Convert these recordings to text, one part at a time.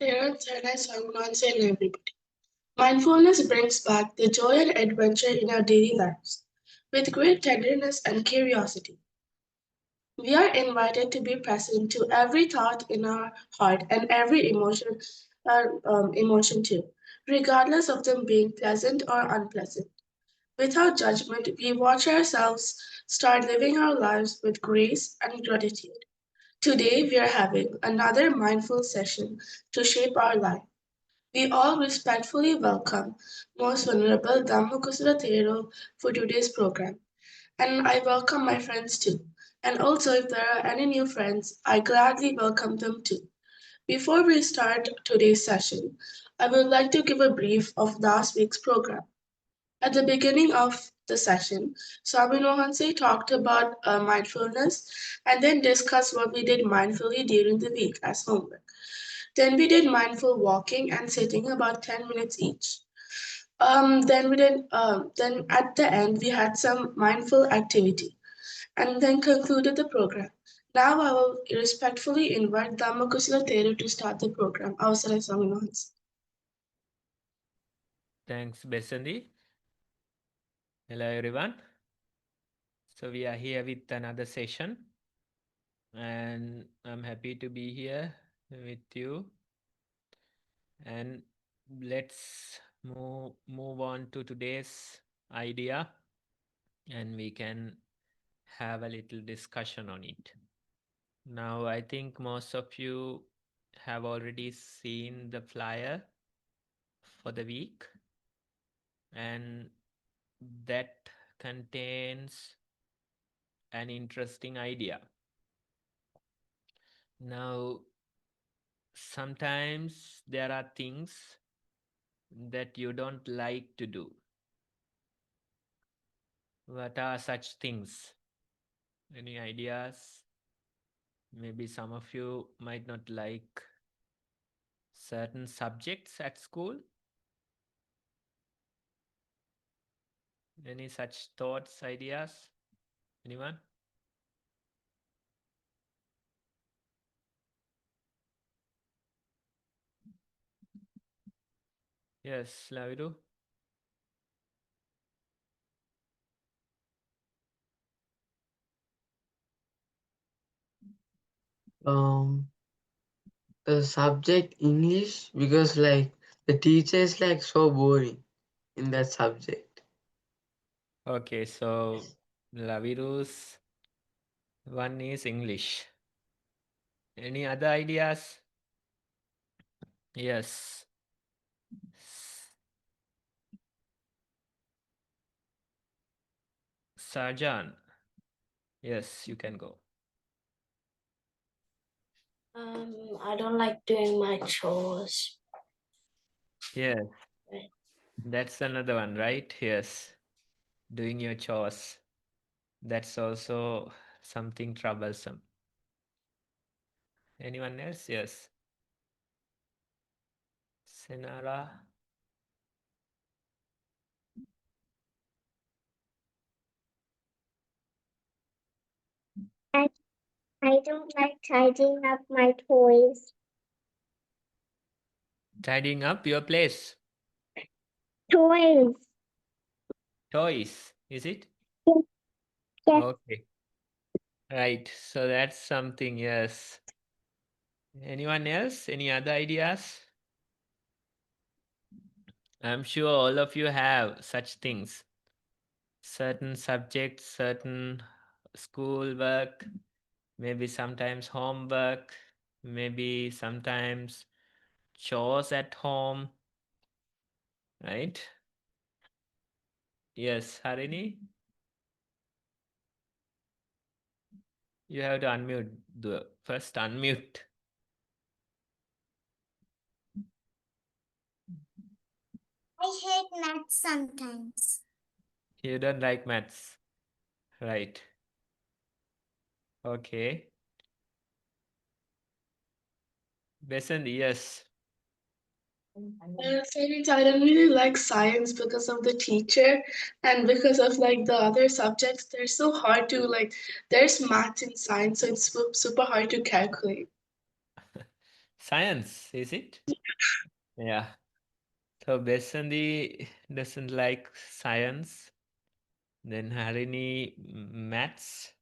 parents, and and everybody. Mindfulness brings back the joy and adventure in our daily lives with great tenderness and curiosity. We are invited to be present to every thought in our heart and every emotion too, regardless of them being pleasant or unpleasant. Without judgment, we watch ourselves start living our lives with grace and gratitude. Today, we are having another mindful session to shape our life. We all respectfully welcome Most Venerable Dhammakusala Thero for today's program. And I welcome my friends too. And also, if there are any new friends, I gladly welcome them too. Before we start today's session, I would like to give a brief of last week's program. At the beginning of the session, Swami Mohanse talked about mindfulness and then discussed what we did mindfully during the week as homework. Then we did mindful walking and sitting about 10 minutes each. Then at the end we had some mindful activity and then concluded the program. Now I will respectfully invite Dhammakusala Theru to start the program. Avasara Swami Mohanse. Thanks, Besandi. Hello, everyone. So we are here with another session, and I'm happy to be here with you. And let's move on to today's idea, and we can have a little discussion on it. Now, I think most of you have already seen the flyer for the week, and that contains an interesting idea. Now, sometimes there are things that you don't like to do. What are such things? Any ideas? Maybe some of you might not like certain subjects at school. Any such thoughts, ideas? Anyone? Yes, Lavidu. Um, the subject English because the teacher is so boring in that subject. Okay, so Lavidu's one is English. Any other ideas? Yes. Sarjan. Yes, you can go. I don't like doing my chores. Yes, that's another one, right? Yes, doing your chores. That's also something troublesome. Anyone else? Yes. Senara. I, I don't like tidying up my toys. Tidying up your place. Toys. Toys, is it? Yes. Okay. Right. So that's something, yes. Anyone else? Any other ideas? I'm sure all of you have such things. Certain subjects, certain school work, maybe sometimes homework, maybe sometimes chores at home, right? Yes, Harini, you have to unmute the first unmute. I hate math sometimes. You don't like maths, right? Okay. Besant, yes. Savings, I don't really like science because of the teacher and because of the other subjects. They're so hard to there's math in science, so it's super hard to calculate. Science, is it? Yeah. So Besandi doesn't like science. Then Harini, maths.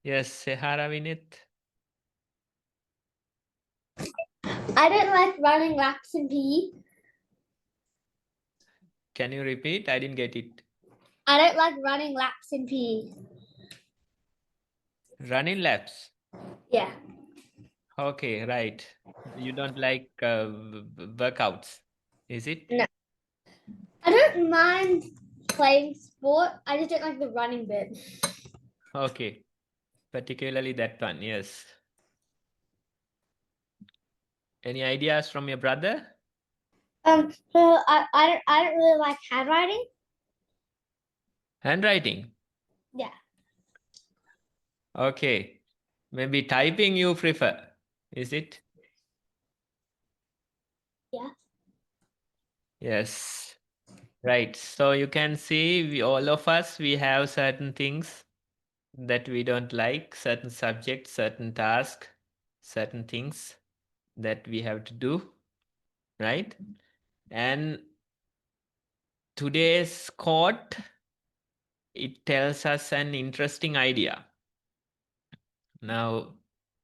Yes, Sehara Vinit. I don't like running laps in PE. Can you repeat? I didn't get it. I don't like running laps in PE. Running laps. Yeah. Okay, right. You don't like workouts, is it? No. I don't mind playing sport. I just don't like the running bit. Okay. Particularly that one, yes. Any ideas from your brother? So I don't really like handwriting. Handwriting. Yeah. Okay. Maybe typing you prefer, is it? Yeah. Yes. Right. So you can see all of us, we have certain things that we don't like, certain subjects, certain tasks, certain things that we have to do, right? And today's quote, it tells us an interesting idea. Now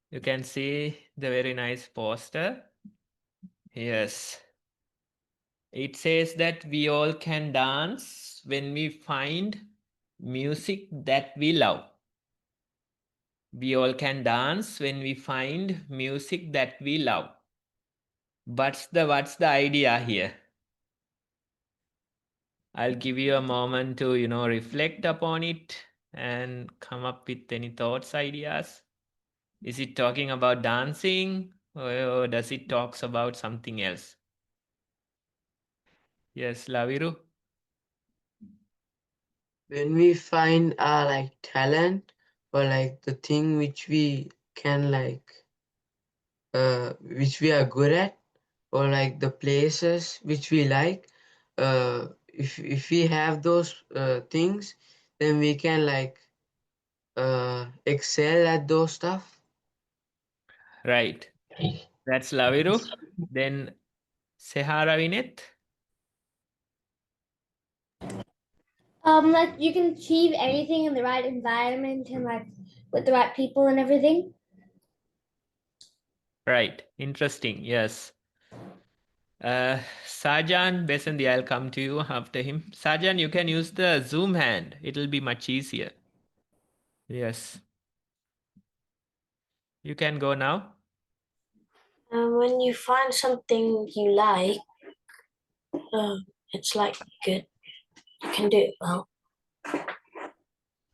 you can see the very nice poster. Yes. It says that we all can dance when we find music that we love. We all can dance when we find music that we love. What's the idea here? I'll give you a moment to, reflect upon it and come up with any thoughts, ideas. Is it talking about dancing or does it talks about something else? Yes, Laviru? When we find our like talent or like the thing which we can like which we are good at, or like the places which we like, if we have those things, then we can like excel at those stuff. Right. That's Laviru. Then Sehara Vinet. Like you can achieve anything in the right environment and like with the right people and everything. Right. Interesting. Yes. Sajan Besandi, I'll come to you after him. Sajan, you can use the Zoom hand. It'll be much easier. Yes. You can go now. When you find something you like, it's like good. You can do it well.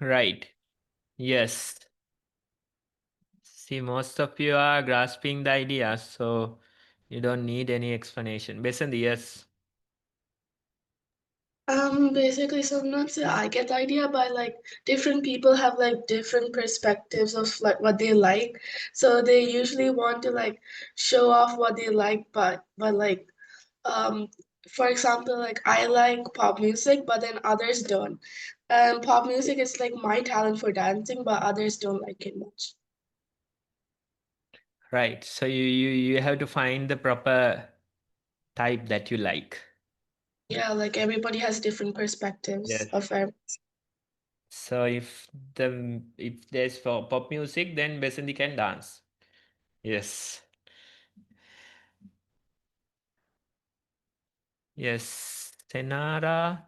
Right. Yes. See, most of you are grasping the idea, so you don't need any explanation. Besandi, yes. Basically, sometimes I get the idea, but like different people have like different perspectives of like what they like. So they usually want to like show off what they like, but like um for example, like I like pop music, but then others don't. Pop music is like my talent for dancing, but others don't like it much. Right. So you have to find the proper type that you like. Yeah, like everybody has different perspectives Yes. of everything. So if there's for pop music, then Besandi can dance. Yes. Yes. Senara,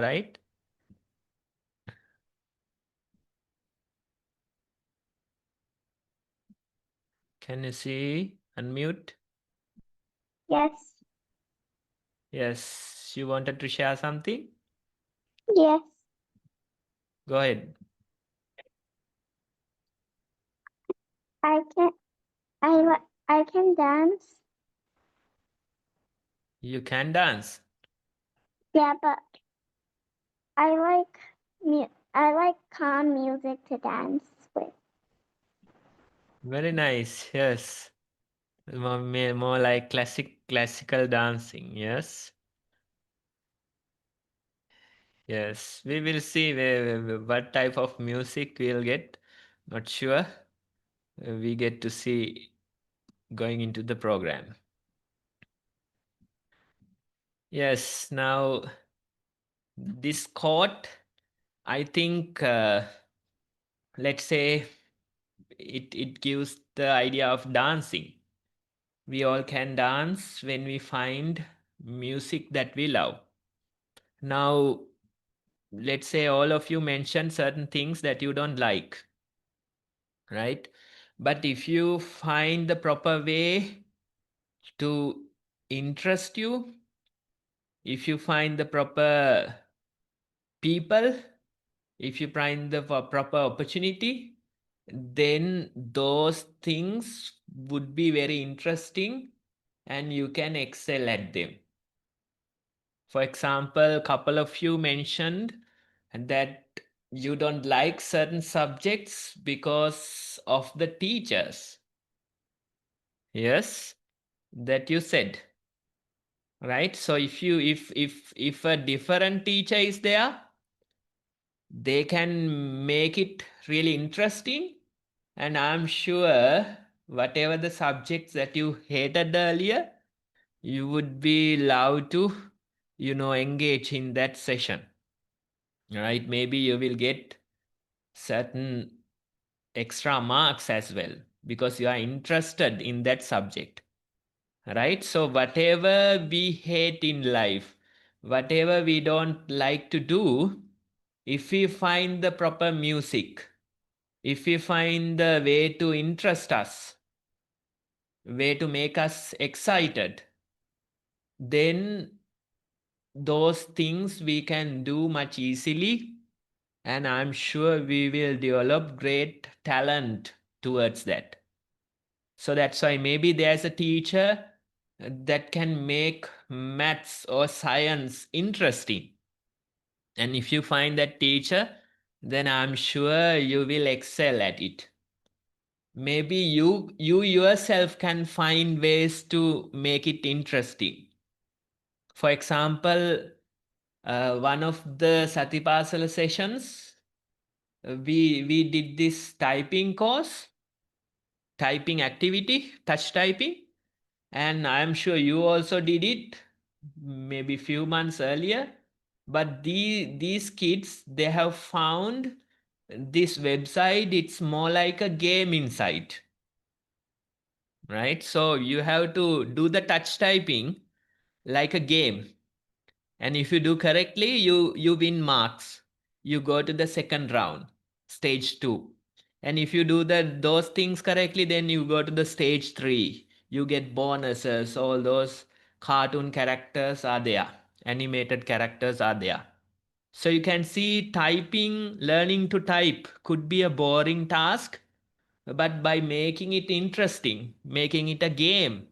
right? Can you see? Unmute. Yes. Yes. You wanted to share something? Yes. Go ahead. I can. I can dance. You can dance. Yeah, but I like calm music to dance with. Very nice. Yes. More like classical dancing. Yes. Yes. We will see what type of music we'll get. Not sure. we get to see going into the program. Yes, now this quote, I think, let's say it gives the idea of dancing. We all can dance when we find music that we love. Now, let's say all of you mentioned certain things that you don't like, right? But if you find the proper way to interest you, if you find the proper people, if you find the proper opportunity, then those things would be very interesting and you can excel at them. For example, a couple of you mentioned that you don't like certain subjects because of the teachers. Yes, that you said. Right? So if a different teacher is there, they can make it really interesting. And I'm sure whatever the subjects that you hated earlier, you would be allowed to, engage in that session. Right? Maybe you will get certain extra marks as well because you are interested in that subject. Right? So whatever we hate in life, whatever we don't like to do, if we find the proper music, if we find the way to interest us, way to make us excited, then those things we can do much easily, and I'm sure we will develop great talent towards that. So that's why maybe there's a teacher that can make maths or science interesting. And if you find that teacher, then I'm sure you will excel at it. Maybe you yourself can find ways to make it interesting. For example, one of the SatiPasala sessions, we did this typing course, typing activity, touch typing, and I'm sure you also did it maybe few months earlier. But these kids, they have found this website, it's more like a game inside. Right? So you have to do the touch typing like a game. And if you do correctly, you win marks. You go to the second round, stage 2. And if you do those things correctly, then you go to the stage 3. You get bonuses, all those cartoon characters are there. Animated characters are there. So you can see typing, learning to type could be a boring task, but by making it interesting, making it a game,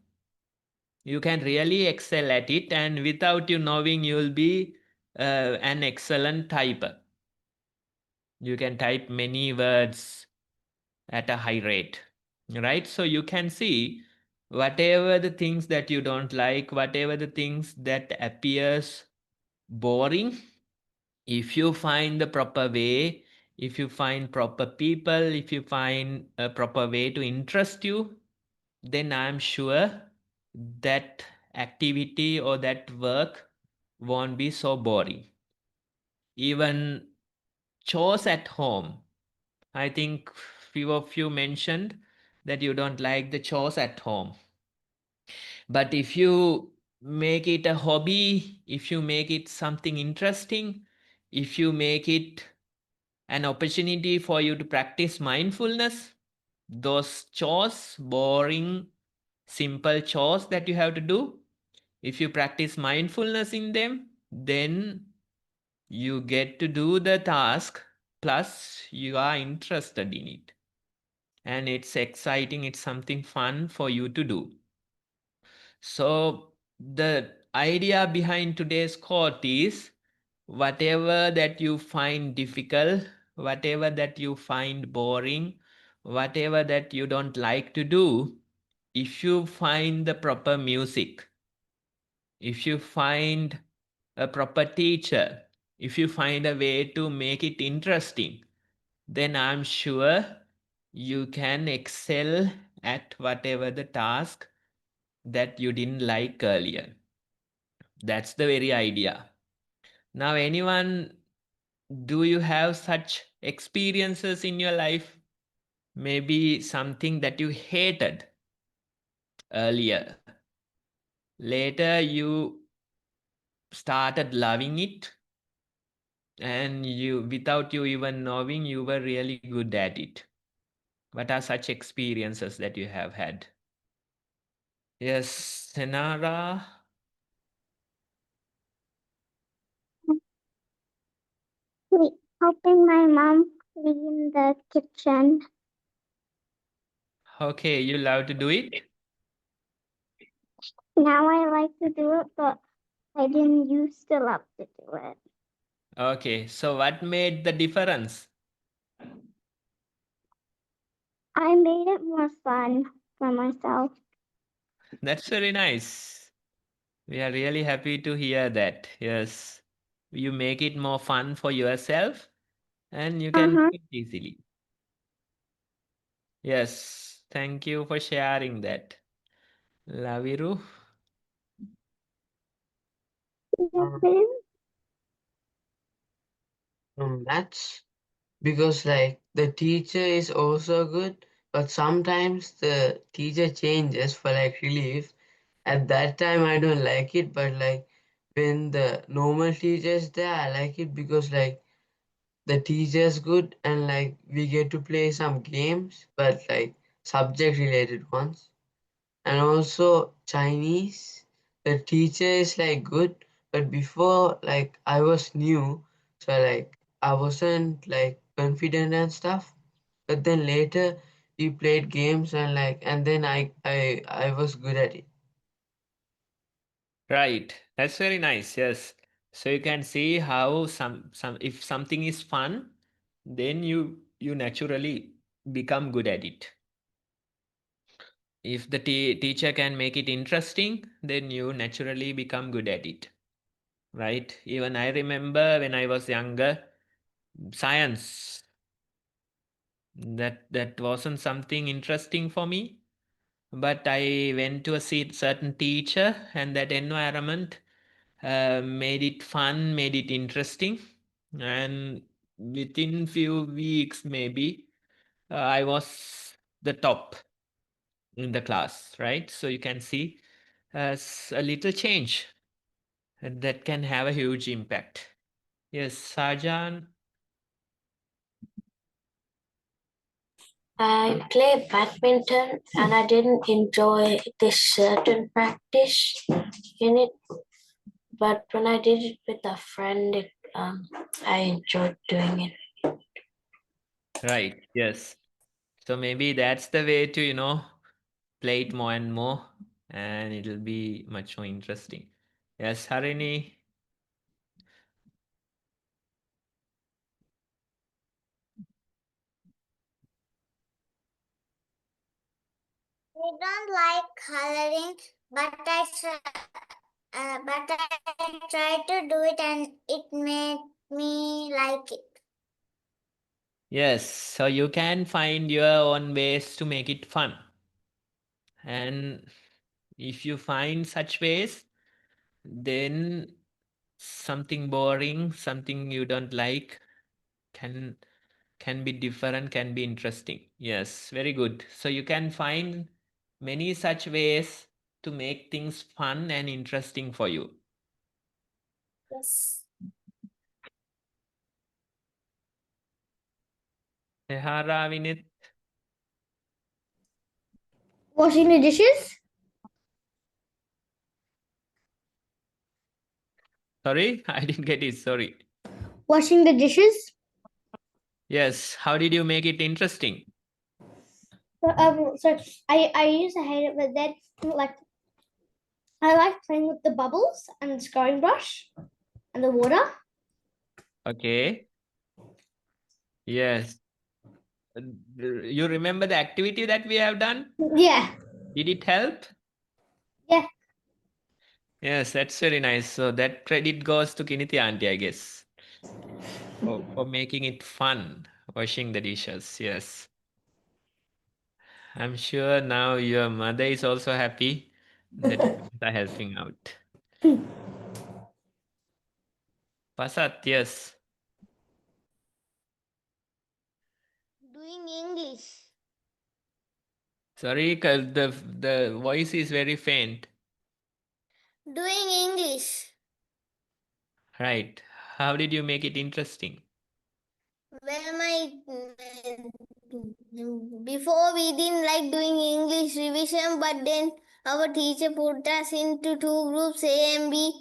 you can really excel at it, and without you knowing, you'll be an excellent typer. You can type many words at a high rate, right? So you can see whatever the things that you don't like, whatever the things that appears boring, if you find the proper way, if you find proper people, if you find a proper way to interest you, then I'm sure that activity or that work won't be so boring. Even chores at home. I think few of you mentioned that you don't like the chores at home. But if you make it a hobby, if you make it something interesting, if you make it an opportunity for you to practice mindfulness, those chores, boring, simple chores that you have to do, if you practice mindfulness in them, then you get to do the task, plus you are interested in it. And it's exciting, it's something fun for you to do. So the idea behind today's quote is, whatever that you find difficult, whatever that you find boring, whatever that you don't like to do, if you find the proper music, if you find a proper teacher, if you find a way to make it interesting, then I'm sure you can excel at whatever the task that you didn't like earlier. That's the very idea. Now, anyone, do you have such experiences in your life? Maybe something that you hated earlier. Later, you started loving it, and without you even knowing, you were really good at it. What are such experiences that you have had? Yes, Senara. Helping my mom clean the kitchen. Okay, you love to do it? Now I like to do it, but I didn't used to love to do it. Okay, so what made the difference? I made it more fun for myself. That's very nice. We are really happy to hear that. Yes, you make it more fun for yourself and you can do Uh-huh. it easily. Yes, thank you for sharing that. Laviru? Yes, Maths, because like the teacher is also good, but sometimes the teacher changes for like relief. At that time I don't like it, but like when the normal teacher is there, I like it because like the teacher is good and like we get to play some games, but like subject related ones. And also Chinese, the teacher is like good, but before like I was new, so like I wasn't like confident and stuff. But then later we played games and like and then I was good at it. Right, that's very nice. Yes, so you can see how some if something is fun, then you naturally become good at it. If the teacher can make it interesting, then you naturally become good at it. Right? Even I remember when I was younger, science, that wasn't something interesting for me. But I went to a certain teacher, and that environment made it fun, made it interesting. And within few weeks, maybe, I was the top in the class, right? So you can see a little change that can have a huge impact. Yes, Sajan. I play badminton and I didn't enjoy this certain practice in it, but when I did it with a friend, I enjoyed doing it. Right, yes. So maybe that's the way to, play it more and more, and it'll be much more interesting. Yes, Harini. I don't like coloring, but I tried to do it and it made me like it. Yes, so you can find your own ways to make it fun. And if you find such ways, then something boring, something you don't like can be different, can be interesting. Yes, very good. So you can find many such ways to make things fun and interesting for you. Yes. Ehara, Vinit. Washing the dishes. Sorry, I didn't get it. Sorry. Washing the dishes. Yes, how did you make it interesting? So I used to hate it, but then like I like playing with the bubbles and the scrubbing brush and the water. Okay. Yes. You remember the activity that we have done? Yeah. Did it help? Yeah. Yes, that's very nice. So that credit goes to Kiniti auntie, I guess, for making it fun, washing the dishes. Yes. I'm sure now your mother is also happy that you are helping out. Pasat, yes. Doing English. Sorry, the voice is very faint. Doing English. Right. How did you make it interesting? Well, before we didn't like doing English revision, but then our teacher put us into two groups, A and B.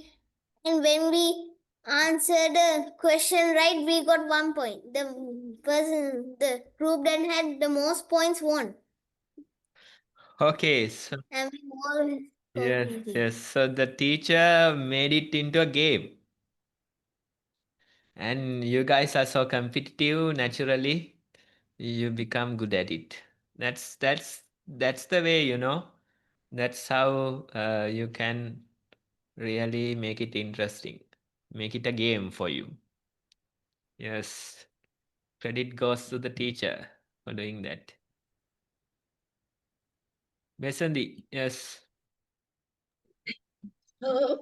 And when we answered a question right, we got 1 point. The group that had the most points won. Okay, so And we all yes, competed. yes. So the teacher made it into a game. And you guys are so competitive naturally, you become good at it. That's the way, you know. That's how you can really make it interesting. Make it a game for you. Yes. Credit goes to the teacher for doing that. Besandi, yes. Uh,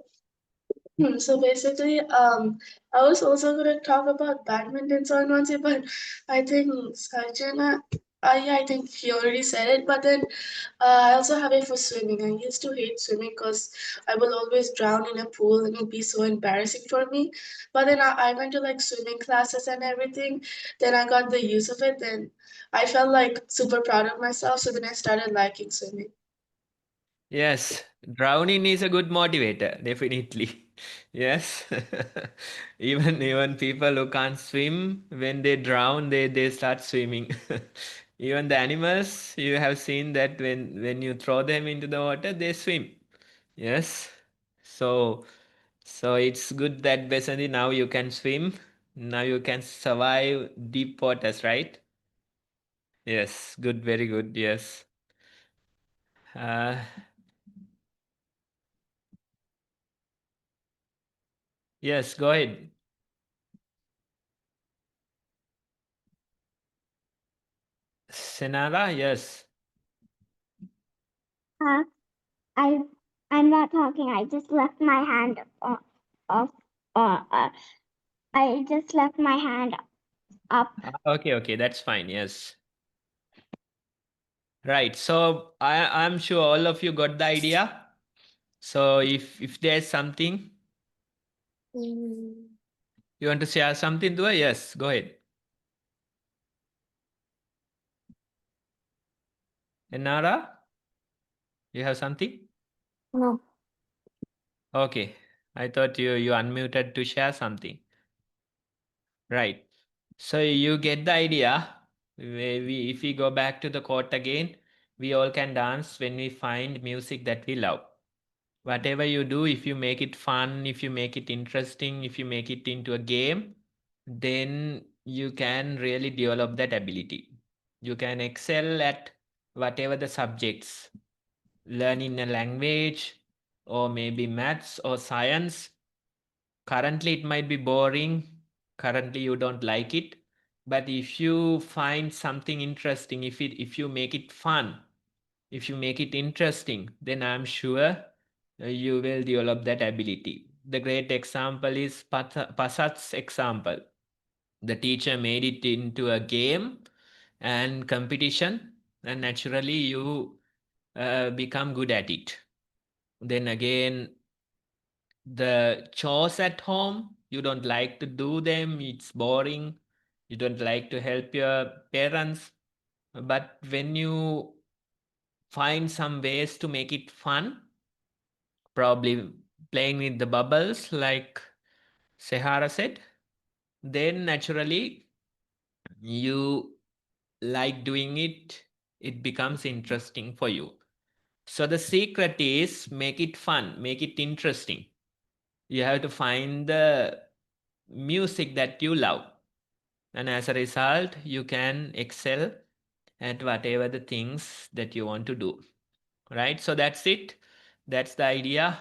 So basically, I was also going to talk about badminton on Wednesday, but I think Sarjana, yeah, I think he already said it. But then I also have it for swimming. I used to hate swimming because I will always drown in a pool and it would be so embarrassing for me. But then I went to like swimming classes and everything. Then I got the use of it. Then I felt like super proud of myself. So then I started liking swimming. Yes, drowning is a good motivator, definitely. Yes. Even people who can't swim, when they drown, they start swimming. Even the animals, you have seen that when you throw them into the water, they swim. Yes. So so it's good that basically now you can swim. Now you can survive deep waters, right? Yes, good, very good. Yes. Uh, yes, go ahead. Senara, yes. Uh, I'm not talking. I just left my hand off. I just left my hand up. Okay, that's fine. Yes. Right. So I'm sure all of you got the idea. So if there's something you want to share something to her, yes, go ahead. And Nara, you have something? No. Okay. I thought you unmuted to share something. Right. So you get the idea. If we go back to the quote again, we all can dance when we find music that we love. Whatever you do, if you make it fun, if you make it interesting, if you make it into a game, then you can really develop that ability. You can excel at whatever the subjects, learning a language, or maybe maths or science. Currently, it might be boring. Currently, you don't like it. But if you find something interesting, if you make it fun, if you make it interesting, then I'm sure you will develop that ability. The great example is Pasat's example. The teacher made it into a game and competition, and naturally you become good at it. Then again, the chores at home, you don't like to do them, it's boring, you don't like to help your parents. But when you find some ways to make it fun, probably playing with the bubbles, like Sehara said, then naturally you like doing it, it becomes interesting for you. So the secret is make it fun, make it interesting. You have to find the music that you love. And as a result, you can excel at whatever the things that you want to do. Right? So that's it. That's the idea.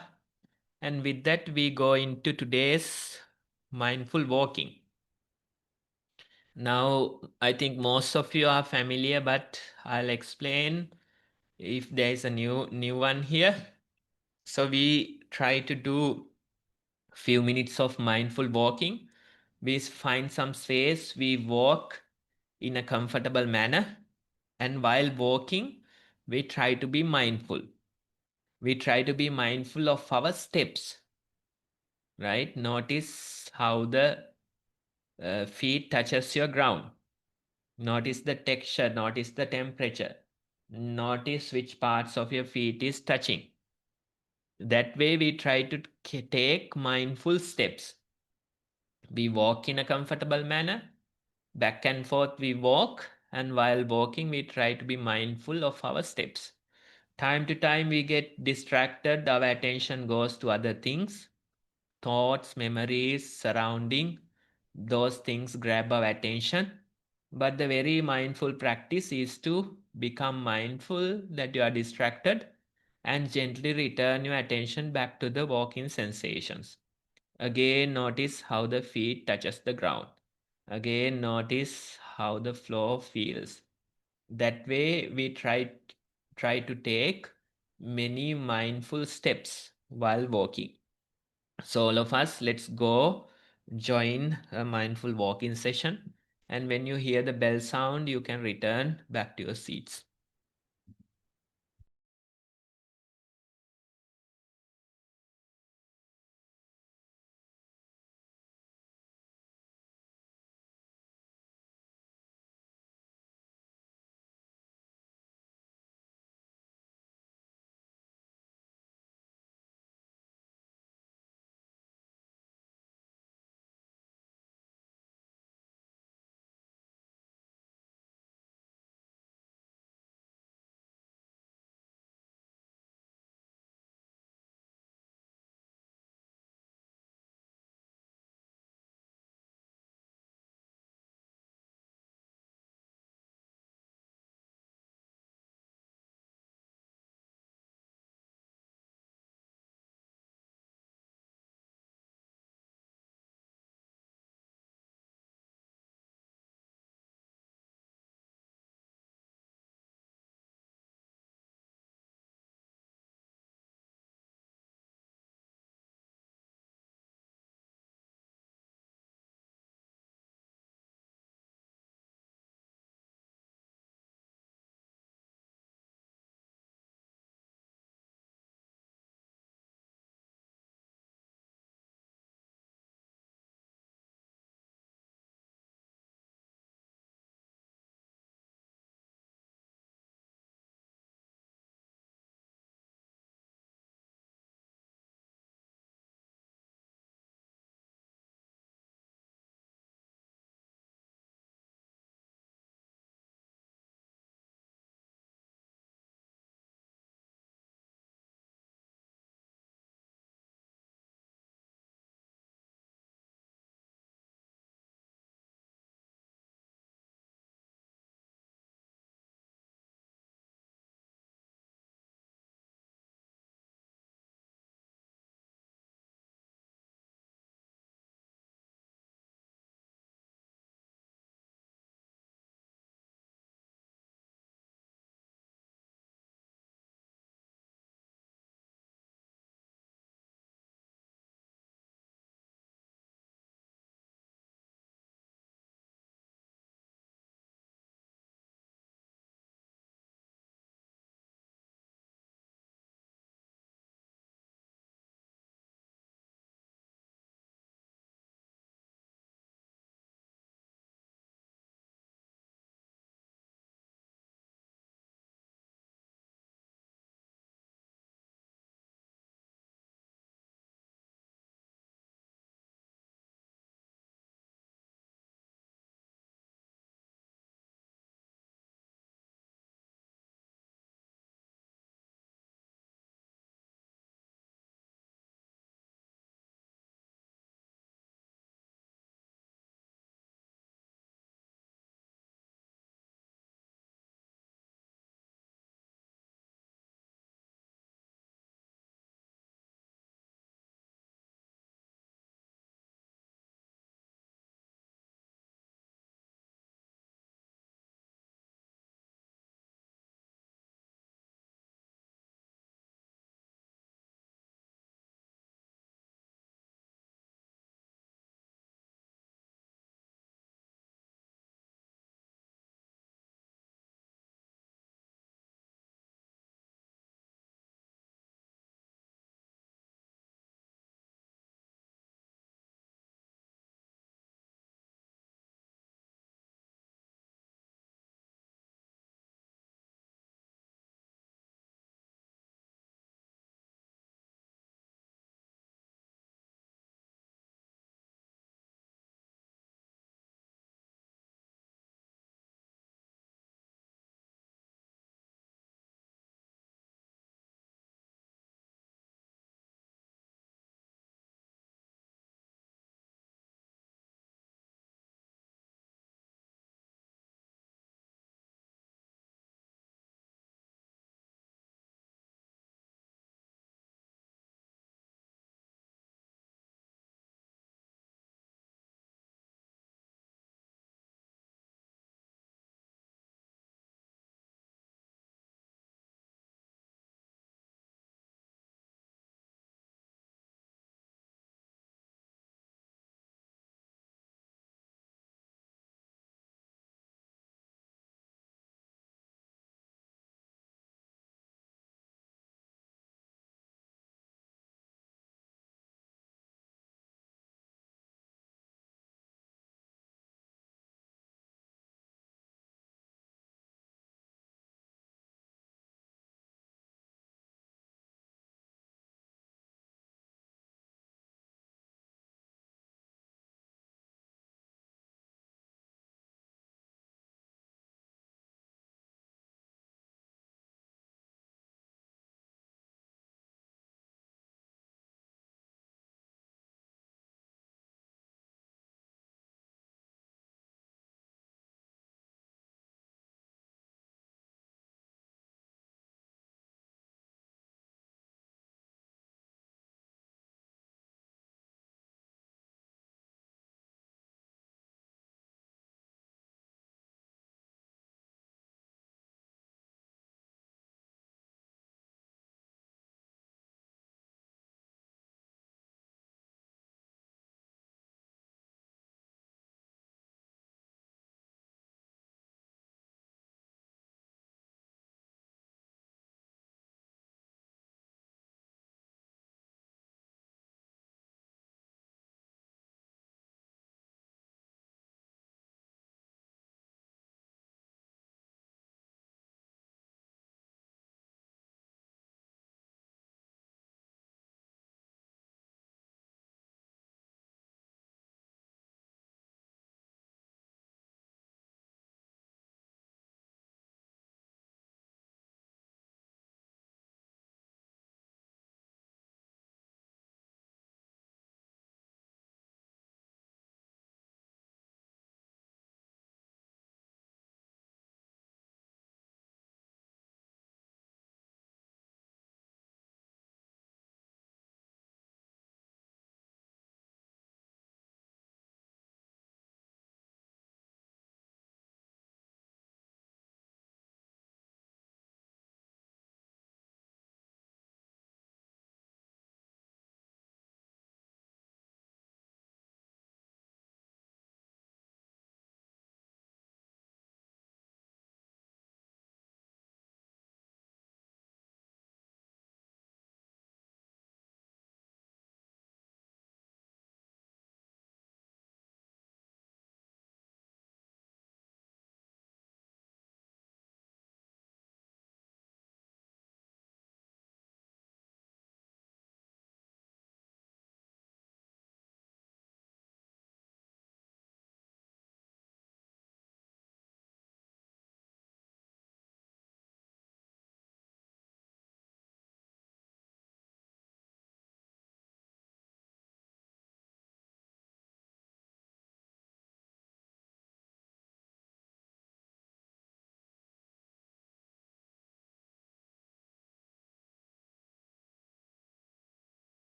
And with that, we go into today's mindful walking. Now, I think most of you are familiar, but I'll explain if there is a new one here. So we try to do few minutes of mindful walking. We find some space, we walk in a comfortable manner, and while walking, we try to be mindful. We try to be mindful of our steps, right? Notice how the feet touches your ground. Notice the texture, notice the temperature. Notice which parts of your feet is touching. That way we try to take mindful steps. We walk in a comfortable manner. Back and forth we walk, and while walking we try to be mindful of our steps. Time to time we get distracted, our attention goes to other things. Thoughts, memories, surrounding, those things grab our attention. But the very mindful practice is to become mindful that you are distracted and gently return your attention back to the walking sensations. Again, notice how the feet touches the ground. Again, notice how the floor feels. That way, we try to take many mindful steps while walking. So all of us, let's go join a mindful walking session. And when you hear the bell sound, you can return back to your seats.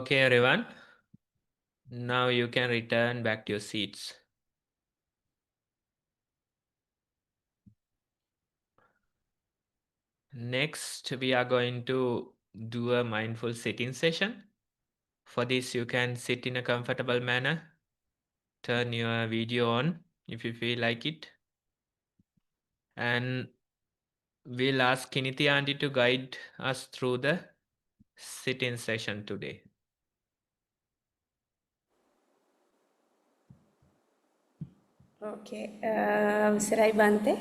Okay, everyone. Now you can return back to your seats. Next, we are going to do a mindful sitting session. For this, you can sit in a comfortable manner. Turn your video on if you feel like it. And we'll ask Kiniti Auntie to guide us through the sit-in session today. Okay, Sarai Bante.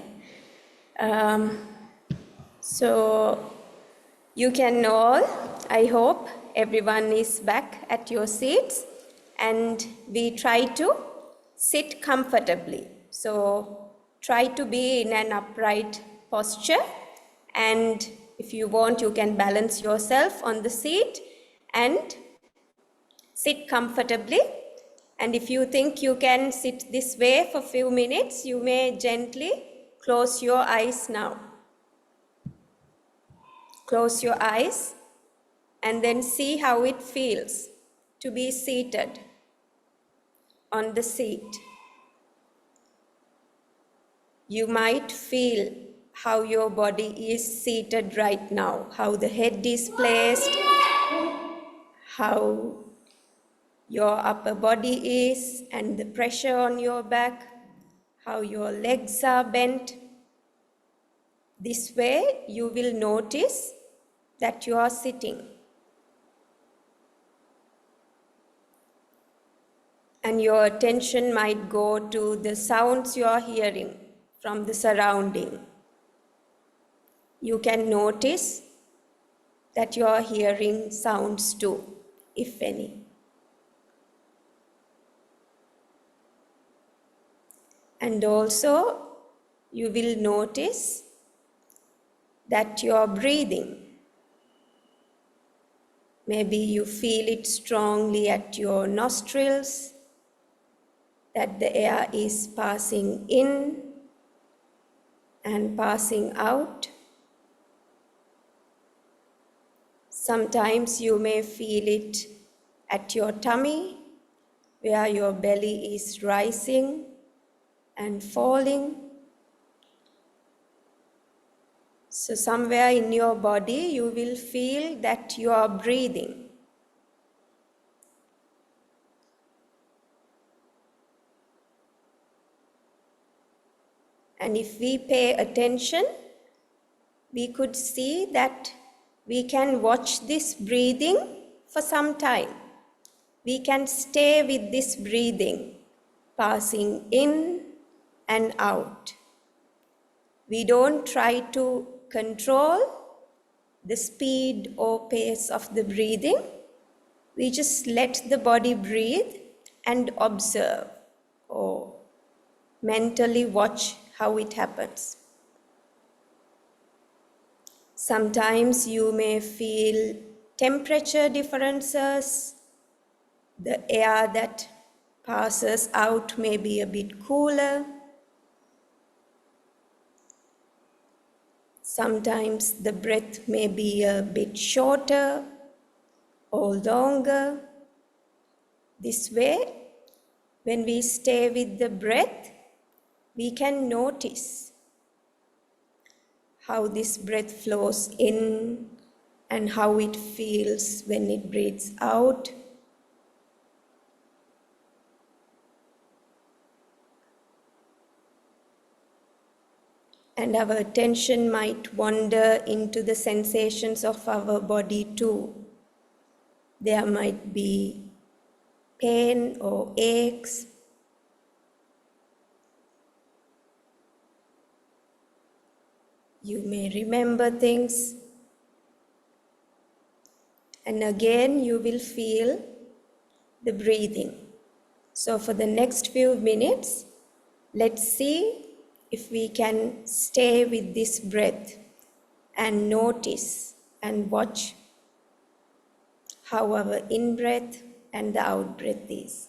So you can all, I hope everyone is back at your seats and we try to sit comfortably. So try to be in an upright posture, and if you want you can balance yourself on the seat and sit comfortably. And if you think you can sit this way for a few minutes, you may gently close your eyes now. Close your eyes and then see how it feels to be seated on the seat. You might feel how your body is seated right now, how the head is placed, how your upper body is and the pressure on your back, how your legs are bent. This way you will notice that you are sitting. And your attention might go to the sounds you are hearing from the surrounding. You can notice that you are hearing sounds too, if any. And also, you will notice that you are breathing. Maybe you feel it strongly at your nostrils, that the air is passing in and passing out. Sometimes you may feel it at your tummy, where your belly is rising and falling. So somewhere in your body you will feel that you are breathing. And if we pay attention, we could see that we can watch this breathing for some time. We can stay with this breathing, passing in and out. We don't try to control the speed or pace of the breathing. We just let the body breathe and observe or mentally watch how it happens. Sometimes you may feel temperature differences. The air that passes out may be a bit cooler. Sometimes the breath may be a bit shorter or longer. This way, when we stay with the breath, we can notice how this breath flows in and how it feels when it breathes out. And our attention might wander into the sensations of our body too. There might be pain or aches. You may remember things. And again, you will feel the breathing. So for the next few minutes, let's see if we can stay with this breath and notice and watch how our in-breath and the out-breath is.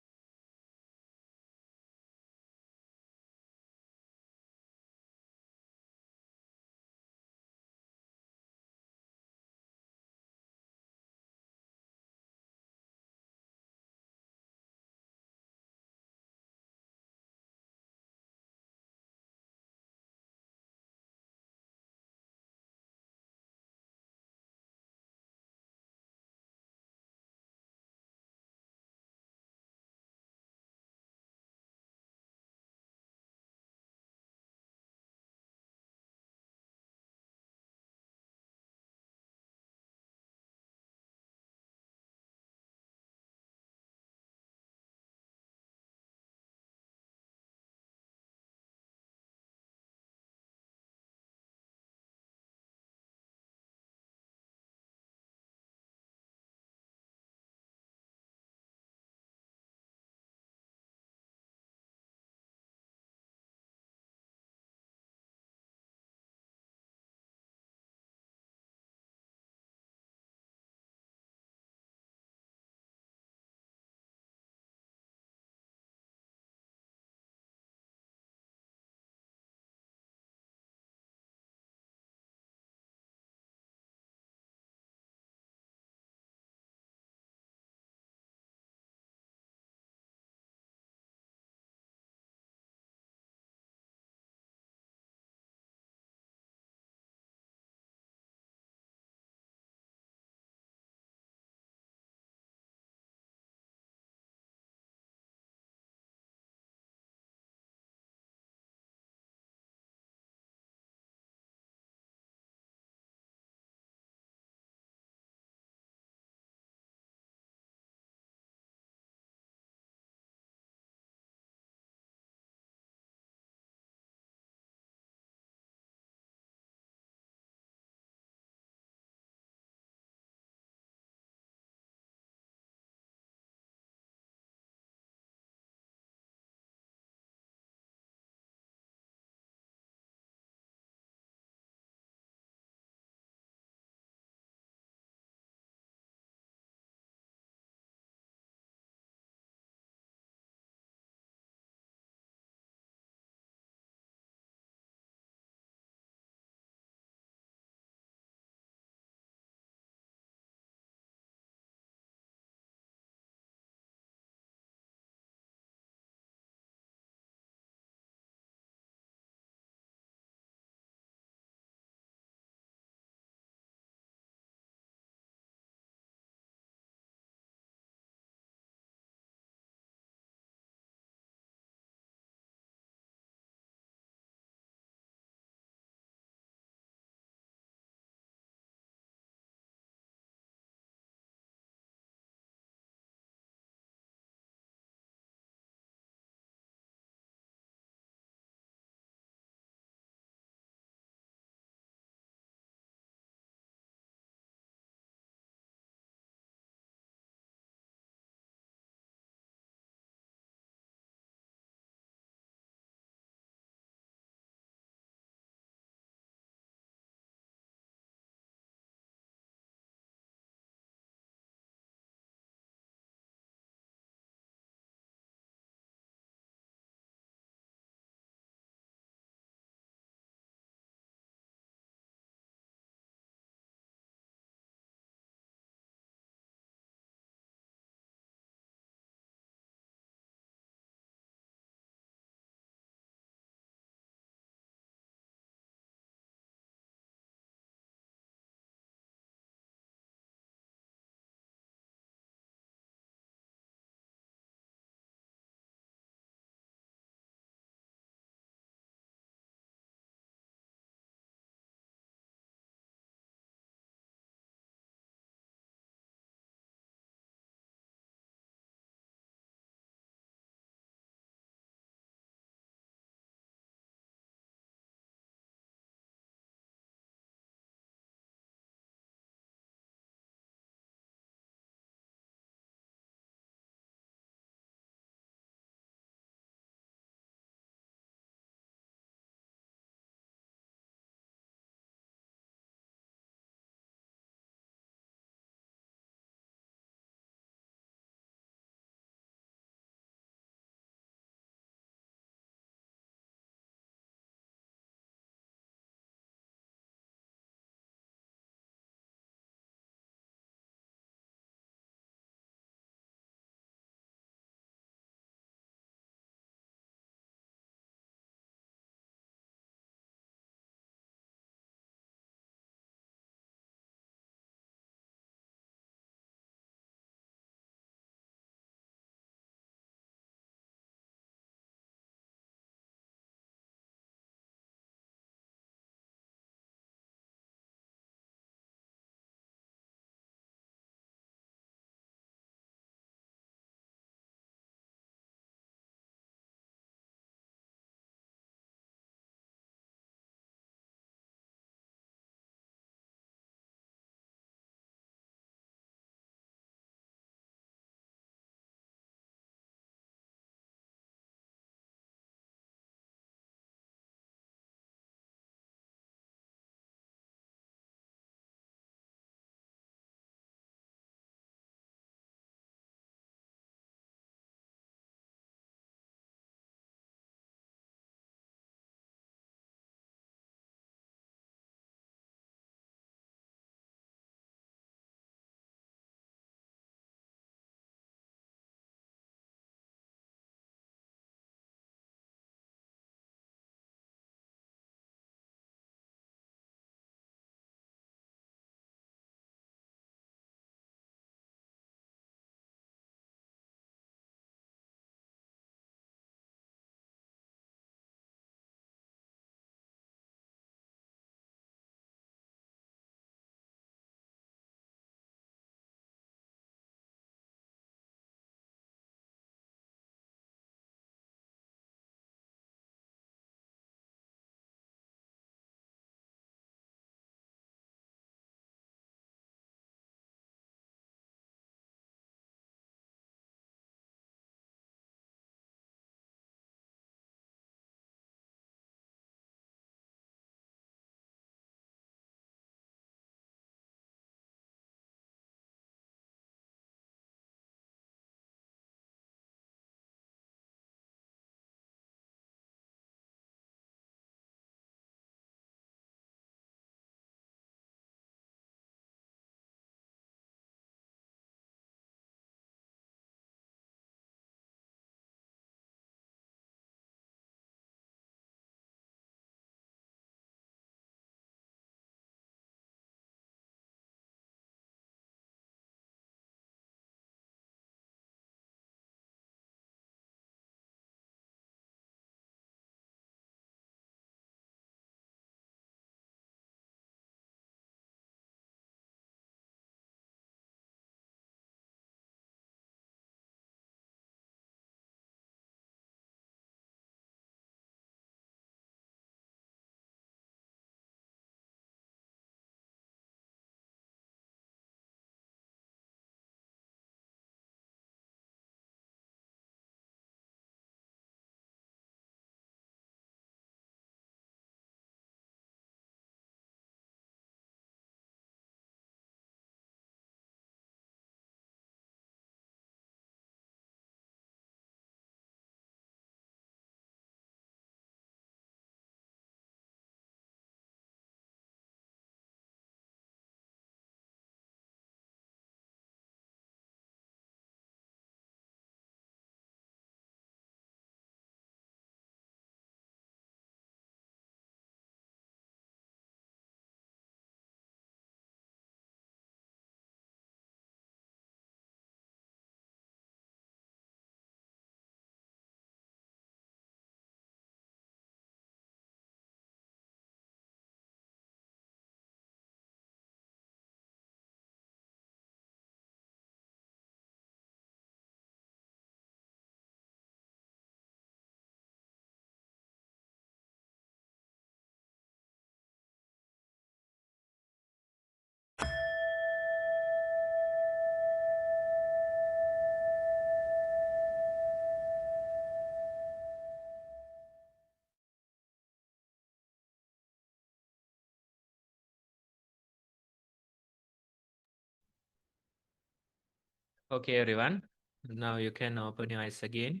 Okay, everyone. Now you can open your eyes again.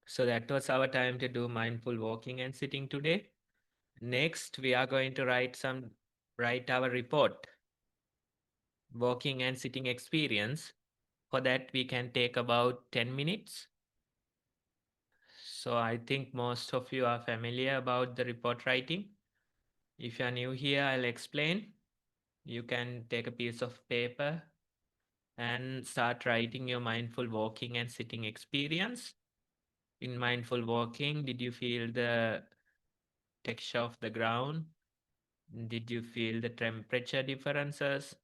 So that was our time to do mindful walking and sitting today. Next, we are going to write our report, walking and sitting experience. For that, we can take about 10 minutes. So I think most of you are familiar about the report writing. If you are new here, I'll explain. You can take a piece of paper and start writing your mindful walking and sitting experience. In mindful walking, did you feel the texture of the ground? Did you feel the temperature differences?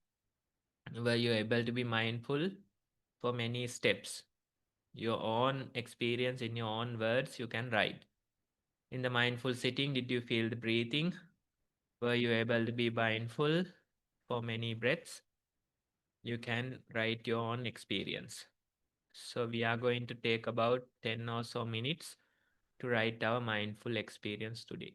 Were you able to be mindful for many steps? Your own experience in your own words, you can write. In the mindful sitting, did you feel the breathing? Were you able to be mindful for many breaths? You can write your own experience. So we are going to take about 10 or so minutes to write our mindful experience today.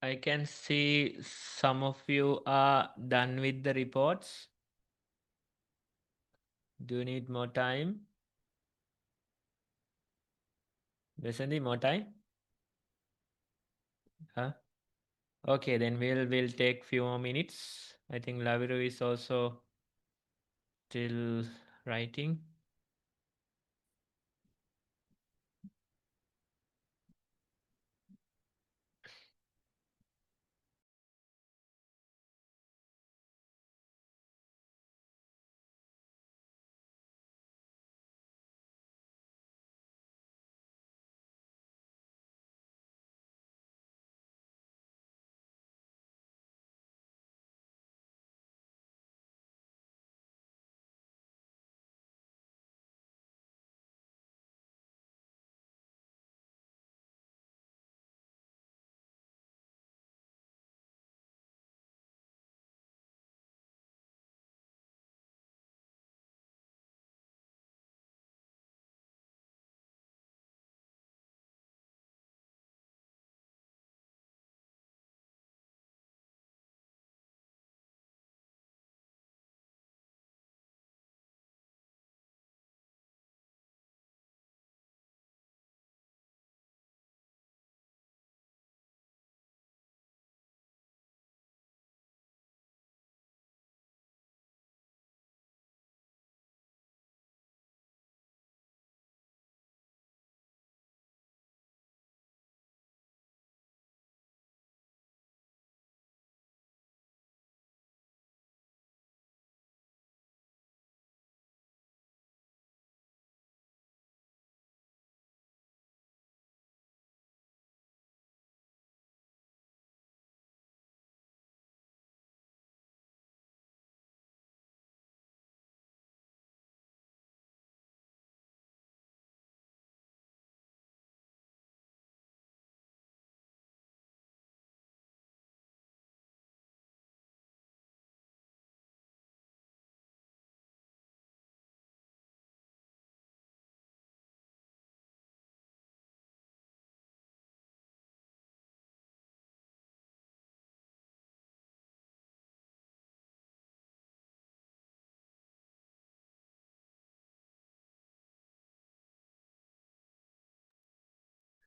I can see some of you are done with the reports. Do you need more time? Vasanthi, more time? Huh? Okay, then we'll take few more minutes. I think Laviru is also still writing.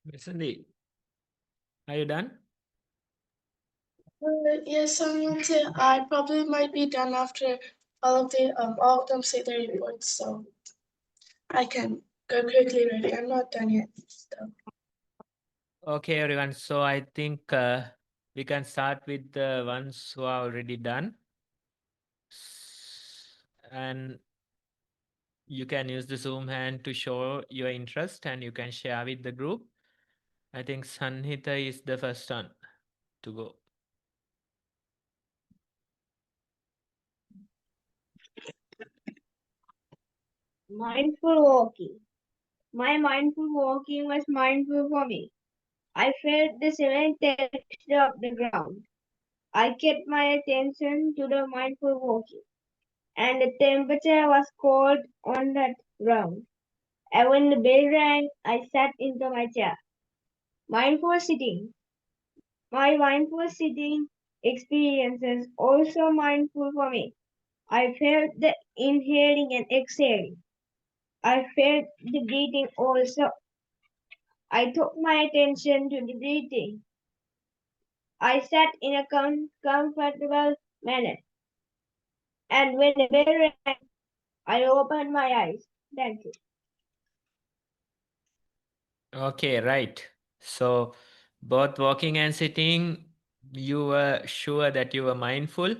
Vasanthi, are you done? Yes, I probably might be done after all of them say their reports, so I can go quickly ready. I'm not done yet. So. Okay, everyone. So I think we can start with the ones who are already done. And you can use the Zoom hand to show your interest and you can share with the group. I think Sanhita is the first one to go. Mindful walking. My mindful walking was mindful for me. I felt the cement texture of the ground. I kept my attention to the mindful walking, and the temperature was cold on that ground. And when the bell rang, I sat into my chair. Mindful sitting. My mindful sitting experiences also mindful for me. I felt the inhaling and exhaling. I felt the breathing also. I took my attention to the breathing. I sat in a comfortable manner. And when the bell rang, I opened my eyes. Thank you. Okay, right. So both walking and sitting, you were sure that you were mindful,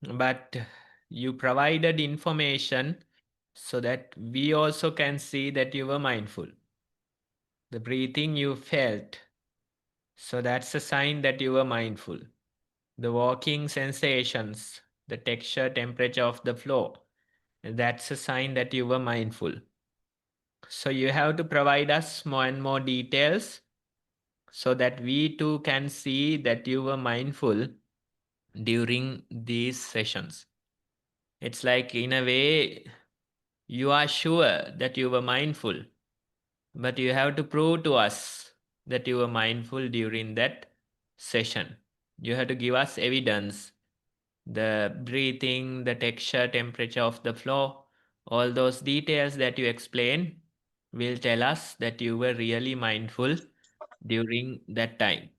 but you provided information so that we also can see that you were mindful. The breathing you felt, so that's a sign that you were mindful. The walking sensations, the texture, temperature of the floor, that's a sign that you were mindful. So you have to provide us more and more details so that we too can see that you were mindful during these sessions. It's like, in a way, you are sure that you were mindful, but you have to prove to us that you were mindful during that session. You have to give us evidence. The breathing, the texture, temperature of the floor, all those details that you explain will tell us that you were really mindful during that time.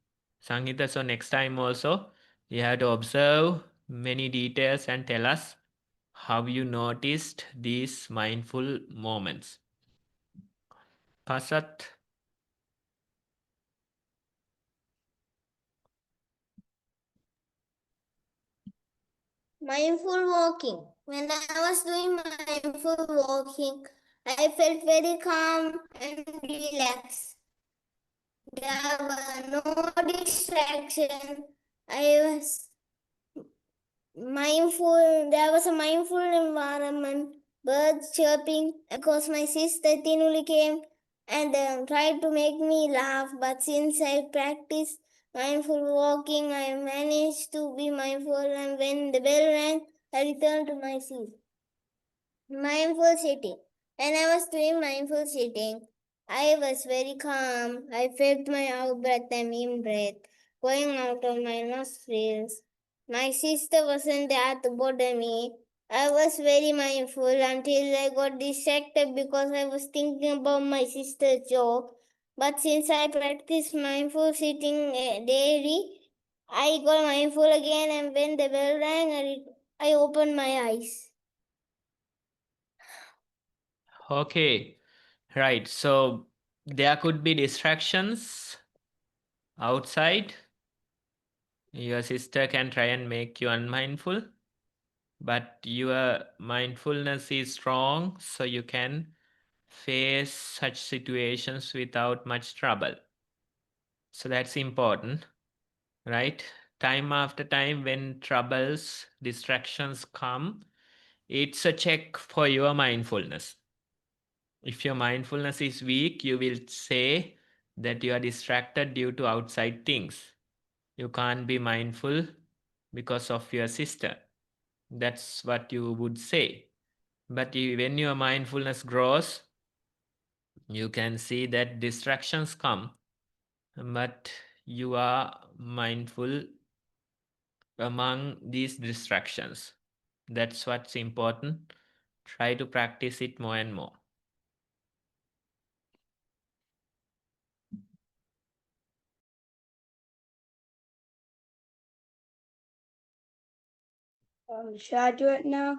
Sangeeta, so next time also, you have to observe many details and tell us how you noticed these mindful moments. Pasat. Mindful walking. When I was doing mindful walking, I felt very calm and relaxed. There were no distractions. I was mindful. There was a mindful environment. Birds chirping. Of course, my sister Tinuli came and tried to make me laugh. But since I practiced mindful walking, I managed to be mindful. And when the bell rang, I returned to my seat. Mindful sitting. When I was doing mindful sitting, I was very calm. I felt my out breath and in breath going out of my nostrils. My sister wasn't there to bother me. I was very mindful until I got distracted because I was thinking about my sister's joke. But since I practice mindful sitting daily, I got mindful again, and when the bell rang, I opened my eyes. Okay, right. So there could be distractions outside. Your sister can try and make you unmindful, but your mindfulness is strong, so you can face such situations without much trouble. So that's important, right? Time after time, when troubles, distractions come, it's a check for your mindfulness. If your mindfulness is weak, you will say that you are distracted due to outside things. You can't be mindful because of your sister. That's what you would say. But when your mindfulness grows, you can see that distractions come, but you are mindful among these distractions. That's what's important. Try to practice it more and more. Should I do it now?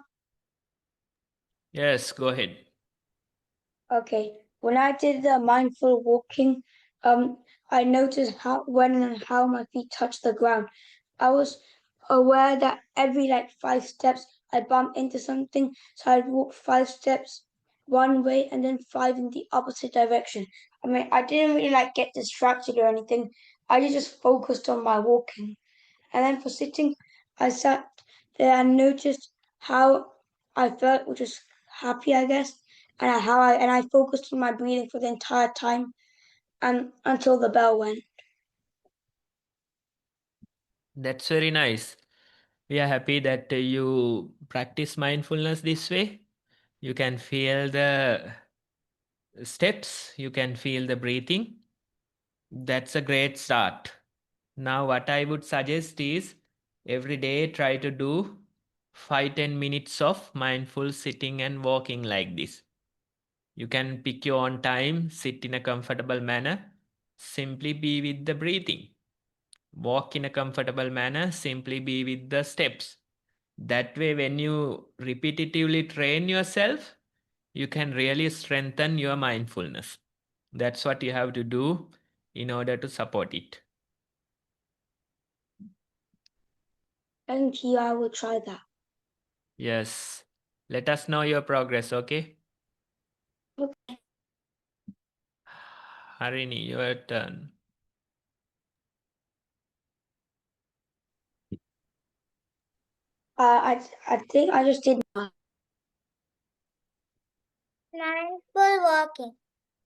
Yes, go ahead. Okay. When I did the mindful walking, I noticed when and how my feet touched the ground. I was aware that every 5 steps I bumped into something, so I'd walk 5 steps one way and then 5 in the opposite direction. I mean, I didn't really get distracted or anything. I just focused on my walking. And then for sitting, I sat there and noticed how I felt, which was happy, I guess, and I focused on my breathing for the entire time and until the bell went. That's very nice. We are happy that you practice mindfulness this way. You can feel the steps, you can feel the breathing. That's a great start. Now, what I would suggest is every day try to do 5-10 minutes of mindful sitting and walking like this. You can pick your own time, sit in a comfortable manner, simply be with the breathing. Walk in a comfortable manner, simply be with the steps. That way, when you repetitively train yourself, you can really strengthen your mindfulness. That's what you have to do in order to support it. Thank you, I will try that. Yes. Let us know your progress, okay? Okay. Harini, your turn. I think I just did. Mindful walking.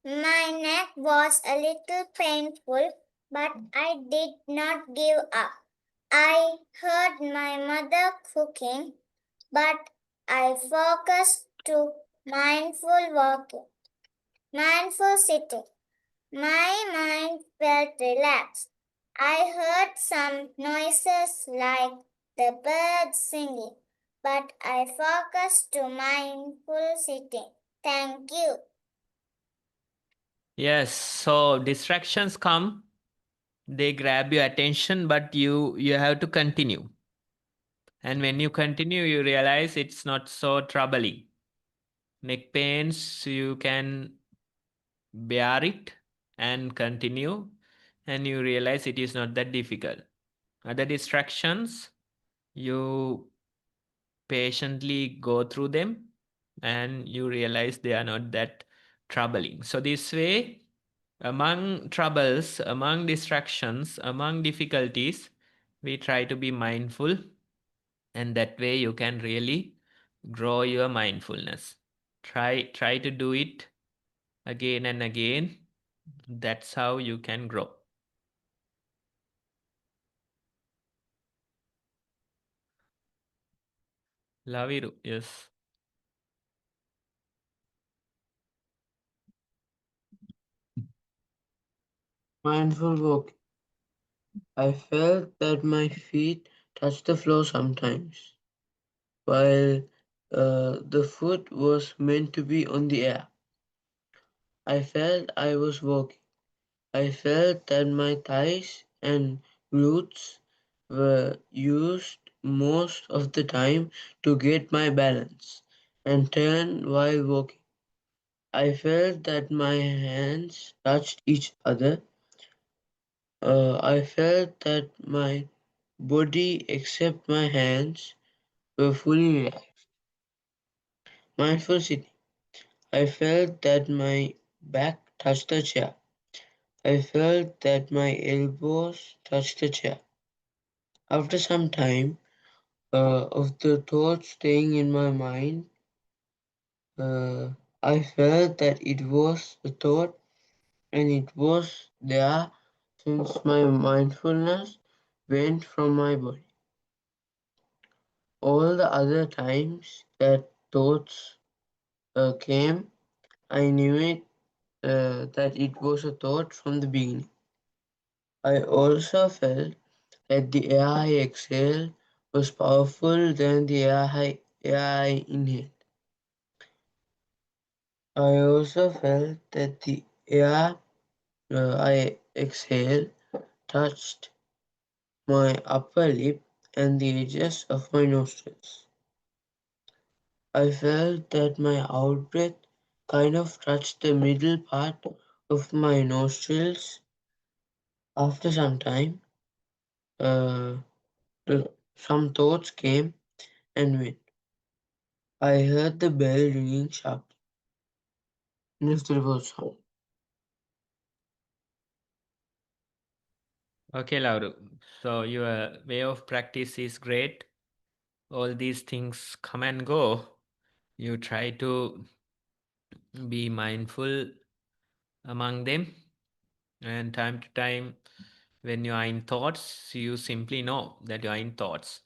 My neck was a little painful, but I did not give up. I heard my mother cooking, but I focused to mindful walking. Mindful sitting. My mind felt relaxed. I heard some noises like the birds singing, but I focused to mindful sitting. Thank you. Yes, so distractions come, they grab your attention, but you have to continue. And when you continue, you realize it's not so troubling. Neck pains, you can bear it and continue, and you realize it is not that difficult. Other distractions, you patiently go through them and you realize they are not that troubling. So this way, among troubles, among distractions, among difficulties, we try to be mindful, and that way you can really grow your mindfulness. Try to do it again and again. That's how you can grow. Laviru, yes. Mindful walking. I felt that my feet touched the floor sometimes, while the foot was meant to be on the air. I felt I was walking. I felt that my thighs and glutes were used most of the time to get my balance and turn while walking. I felt that my hands touched each other. I felt that my body, except my hands, were fully relaxed. Mindful sitting. I felt that my back touched the chair. I felt that my elbows touched the chair. After some time of the thoughts staying in my mind, I felt that it was a thought and it was there since my mindfulness went from my body. All the other times that thoughts came, I knew that it was a thought from the beginning. I also felt that the air I exhaled was powerful than the air I inhaled. I also felt that the air I exhaled touched my upper lip and the edges of my nostrils. I felt that my out-breath kind of touched the middle part of my nostrils. After some time, uh, some thoughts came and went. I heard the bell ringing sharply. Mr. Wilson. Okay, Lauru. So your way of practice is great. All these things come and go. You try to be mindful among them, and time to time, when you are in thoughts, you simply know that you are in thoughts.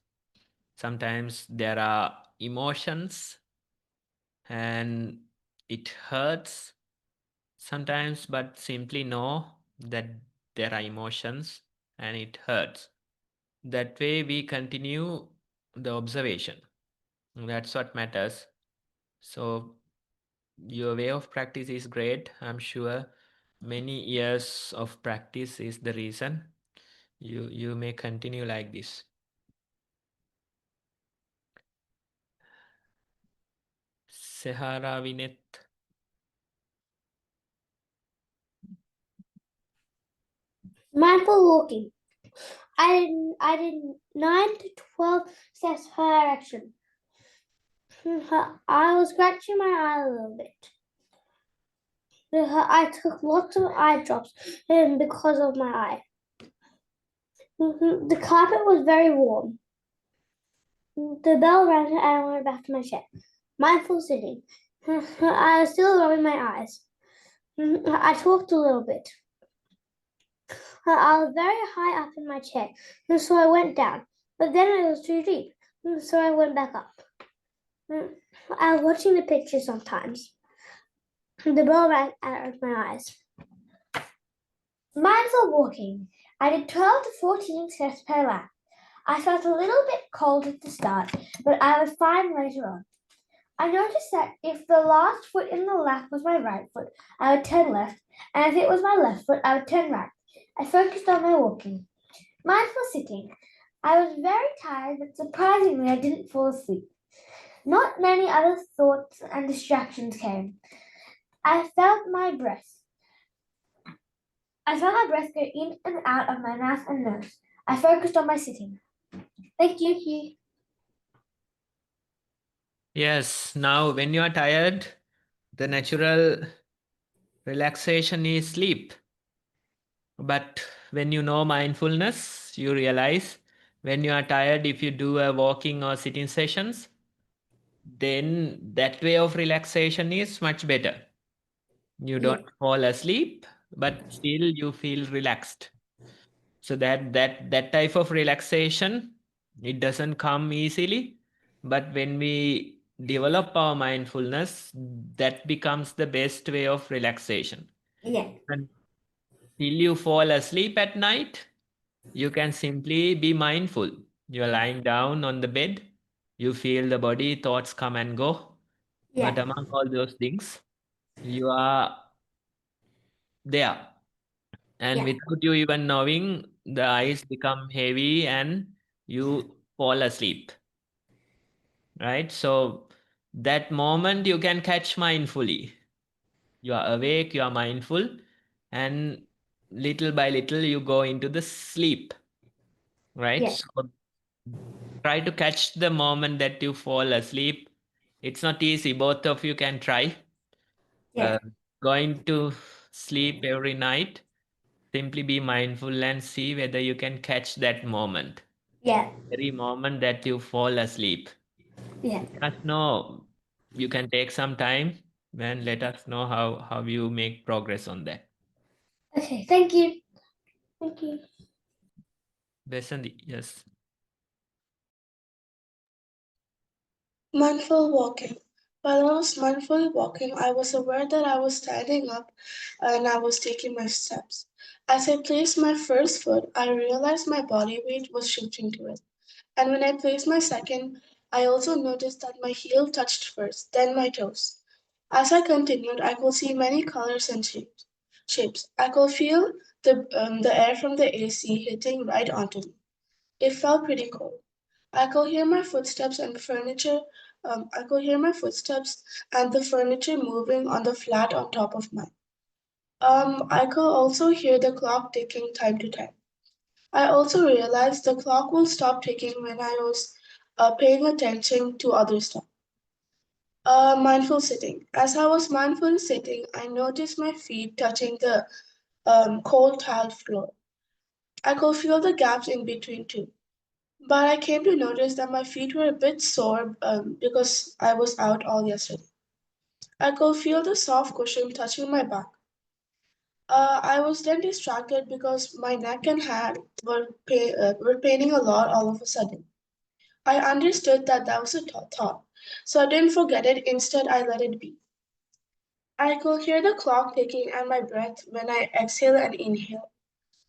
Sometimes there are emotions and it hurts sometimes, but simply know that there are emotions and it hurts. That way we continue the observation. That's what matters. So your way of practice is great. I'm sure many years of practice is the reason. You may continue like this. Sehara Vinet. Mindful walking. I did 9 to 12 steps per direction. I was scratching my eye a little bit. I took lots of eye drops because of my eye. The carpet was very warm. The bell rang and I went back to my chair. Mindful sitting. I was still rubbing my eyes. I talked a little bit. I was very high up in my chair, so I went down. But then it was too deep, so I went back up. I was watching the picture sometimes. The bell rang out of my eyes. Mindful walking. I did 12 to 14 steps per lap. I felt a little bit cold at the start, but I was fine later on. I noticed that if the last foot in the lap was my right foot, I would turn left, and if it was my left foot, I would turn right. I focused on my walking. Mindful sitting. I was very tired, but surprisingly, I didn't fall asleep. Not many other thoughts and distractions came. I felt my breath. I felt my breath go in and out of my mouth and nose. I focused on my sitting. Thank you. Yes, now when you are tired, the natural relaxation is sleep. But when you know mindfulness, you realize when you are tired, if you do a walking or sitting sessions, then that way of relaxation is much better. You don't fall asleep, but still you feel relaxed. So that type of relaxation, it doesn't come easily, but when we develop our mindfulness, that becomes the best way of relaxation. Yeah. Until you fall asleep at night, you can simply be mindful. You're lying down on the bed, you feel the body, thoughts come and go. But Yeah. among all those things, you are there. And Yeah. without you even knowing, the eyes become heavy and you fall asleep. Right? So that moment you can catch mindfully. You are awake, you are mindful, and little by little you go into the sleep. Right? Yeah. So try to catch the moment that you fall asleep. It's not easy. Both of you can try. Yeah. Going to sleep every night. Simply be mindful and see whether you can catch that moment. Yeah. Very moment that you fall asleep. Yeah. Let us know. You can take some time and let us know how you make progress on that. Okay. Thank you. Thank you. Besandi, yes. Mindful walking. While I was mindfully walking, I was aware that I was standing up and I was taking my steps. As I placed my first foot, I realized my body weight was shifting to it. And when I placed my second, I also noticed that my heel touched first, then my toes. As I continued, I could see many colors and shapes. I could feel the air from the AC hitting right onto me. It felt pretty cold. I could hear my footsteps and the furniture. I could hear my footsteps and the furniture moving on the flat on top of mine. I could also hear the clock ticking time to time. I also realized the clock will stop ticking when I was paying attention to other stuff. Mindful sitting. As I was mindfully sitting, I noticed my feet touching the cold tiled floor. I could feel the gaps in between too. But I came to notice that my feet were a bit sore because I was out all yesterday. I could feel the soft cushion touching my back. I was then distracted because my neck and head were paining a lot all of a sudden. I understood that that was a thought, so I didn't forget it. Instead, I let it be. I could hear the clock ticking and my breath when I exhaled and inhaled.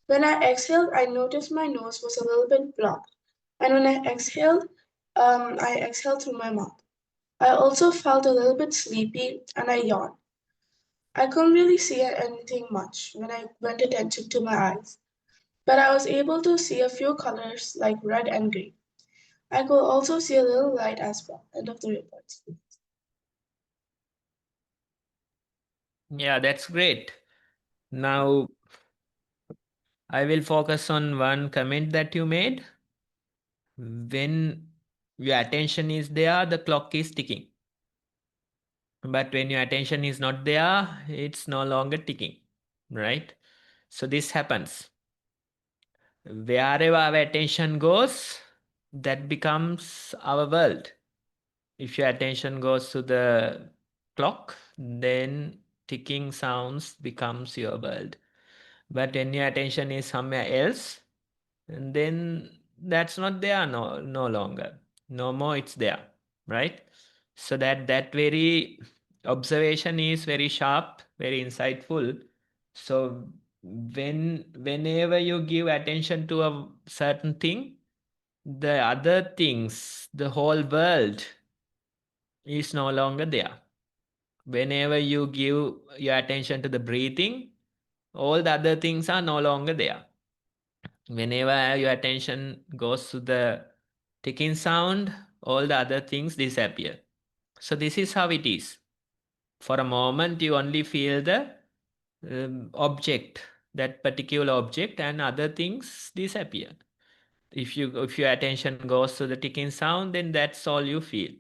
When I exhaled, I noticed my nose was a little bit blocked, and when I exhaled through my mouth. I also felt a little bit sleepy and I yawned. I couldn't really see anything much when I went attention to my eyes, but I was able to see a few colors like red and green. I could also see a little light as well. End of the report. Yeah, that's great. Now I will focus on one comment that you made. When your attention is there, the clock is ticking. But when your attention is not there, it's no longer ticking, right? So this happens. Wherever our attention goes, that becomes our world. If your attention goes to the clock, then ticking sounds becomes your world. But when your attention is somewhere else, and then that's not there no longer. No more it's there, right? So that very observation is very sharp, very insightful. So whenever you give attention to a certain thing, the other things, the whole world is no longer there. Whenever you give your attention to the breathing, all the other things are no longer there. Whenever your attention goes to the ticking sound, all the other things disappear. So this is how it is. For a moment, you only feel the object, that particular object, and other things disappear. If your attention goes to the ticking sound, then that's all you feel.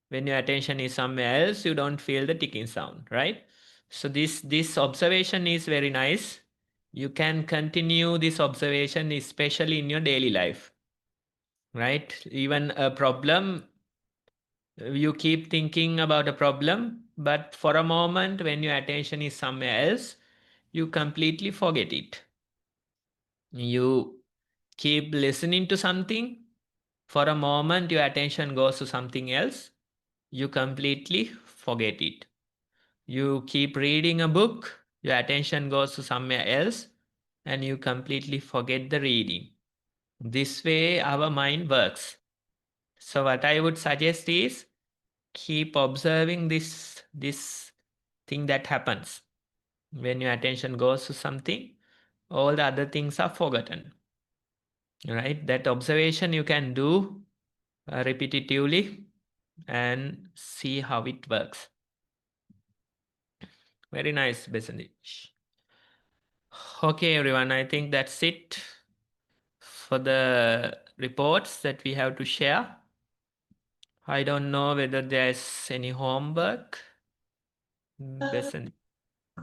When your attention is somewhere else, you don't feel the ticking sound, right? So this observation is very nice. You can continue this observation, especially in your daily life, right? Even a problem, you keep thinking about a problem, but for a moment, when your attention is somewhere else, you completely forget it. You keep listening to something. For a moment, your attention goes to something else. You completely forget it. You keep reading a book. Your attention goes to somewhere else and you completely forget the reading. This way, our mind works. So what I would suggest is keep observing this thing that happens. When your attention goes to something, all the other things are forgotten. Right? That observation you can do repetitively and see how it works. Very nice, Besandich. Okay, everyone, I think that's it for the reports that we have to share. I don't know whether there's any homework. Besandich.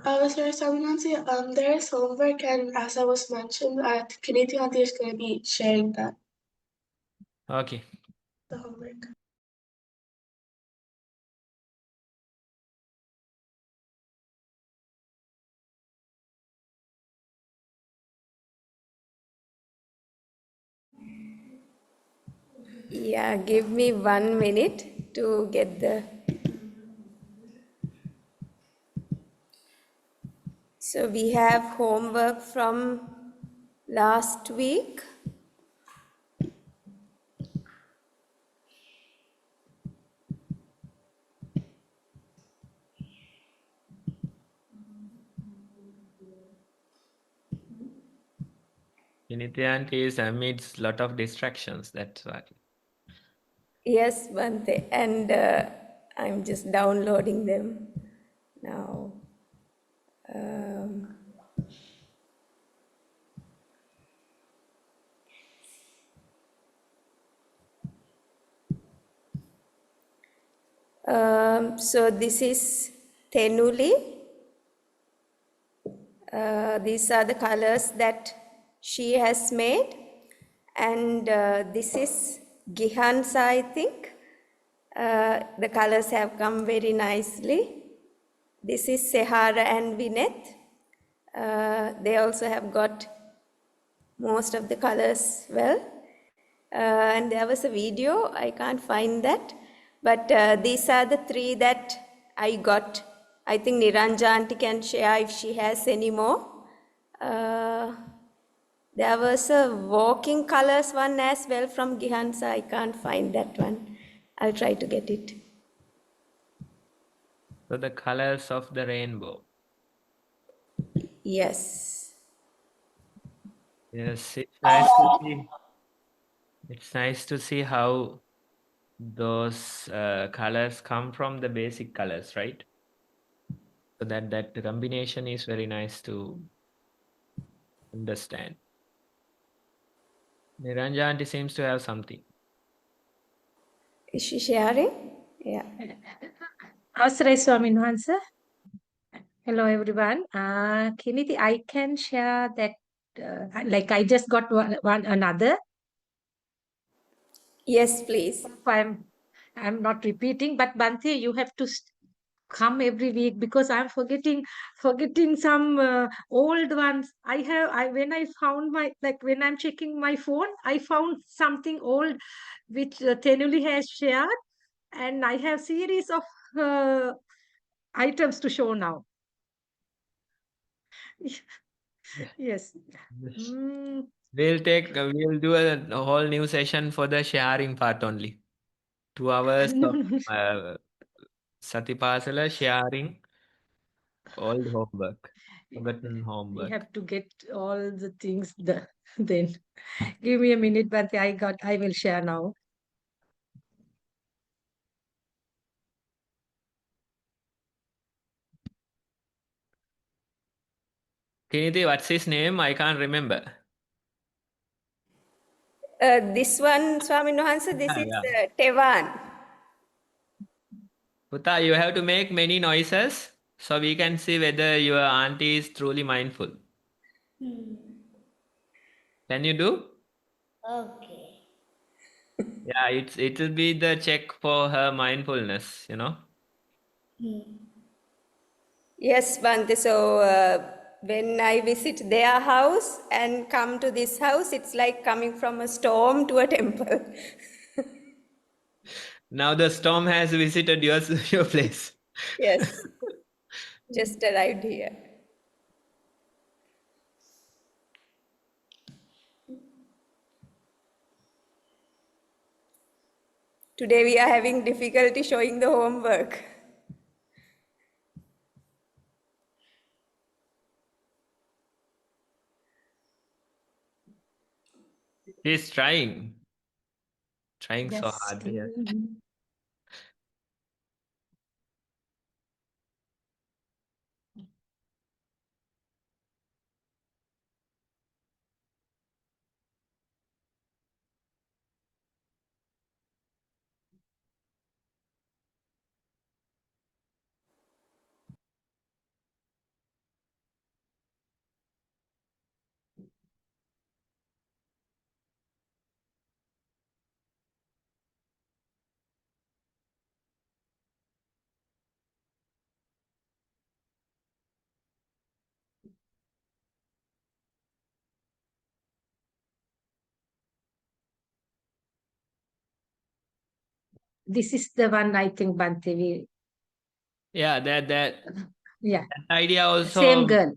Sorry, Nancy, there is homework, and as I was mentioned, Kiniti Auntie is going to be sharing that. Okay. The homework. Yeah, give me 1 minute to get the... So we have homework from last week. Nityanti is amidst lot of distractions, that's why. Yes, Bante, and I'm just downloading them now. So this is Tenuli. These are the colors that she has made. And this is Gihansa, I think. The colors have come very nicely. This is Sehara and Vineth. They also have got most of the colors well. And there was a video, I can't find that. But these are the 3 that I got. I think Niranja auntie can share if she has any more. There was a walking colors one as well from Gihansa. I can't find that one. I'll try to get it. So the colors of the rainbow. Yes. Yes, it's nice to see. It's nice to see how those colors come from the basic colors, right? So that the combination is very nice to understand. Niranja auntie seems to have something. Is she sharing? Yeah. Avasaraya Swamin Wahanse. Hello everyone. Kiniti, I can share that like I just got one another. Yes, please. I'm not repeating, but Bante, you have to come every week because I'm forgetting some old ones. When I found when I'm checking my phone, I found something old which Tenuli has shared, and I have series of items to show now. Yes. Yes. Mm, We'll do a whole new session for the sharing part only. 2 hours no, of no. SatiPasala sharing all homework, We forgotten we homework. have to get all the things then. Give me a minute, but I will share now. Kiniti, what's his name? I can't remember. This one, Swamin Wahansa, this is Yeah. Tevan. Puta, you have to make many noises so we can see whether your auntie is truly mindful. Can you do? Okay. Yeah, it'll be the check for her mindfulness, you know. Yes, Bhante. So when I visit their house and come to this house, it's like coming from a storm to a temple. Now the storm has visited your place. Yes, just arrived here. Today we are having difficulty showing the homework. She's trying so Yes. hard. Yeah. This is the one I think, Bhante. Yeah, that Yeah, idea same also. girl.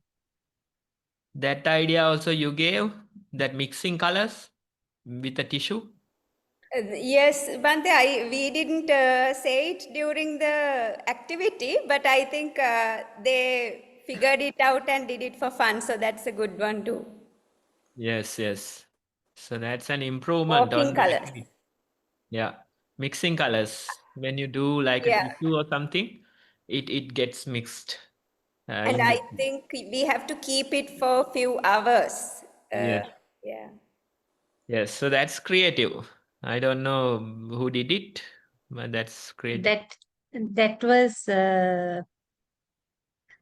That idea also you gave, that mixing colors with a tissue. Yes, Bhante, we didn't say it during the activity, but I think they figured it out and did it for fun, so that's a good one too. Yes. So that's an improvement Walking on the colors. activity. Yeah, mixing colors. When you do like a Yeah, tissue or something, it gets mixed and in I between. think we have to keep it for a few hours. Yes. Yeah. Yes. So that's creative. I don't know who did it, but that's creative. That was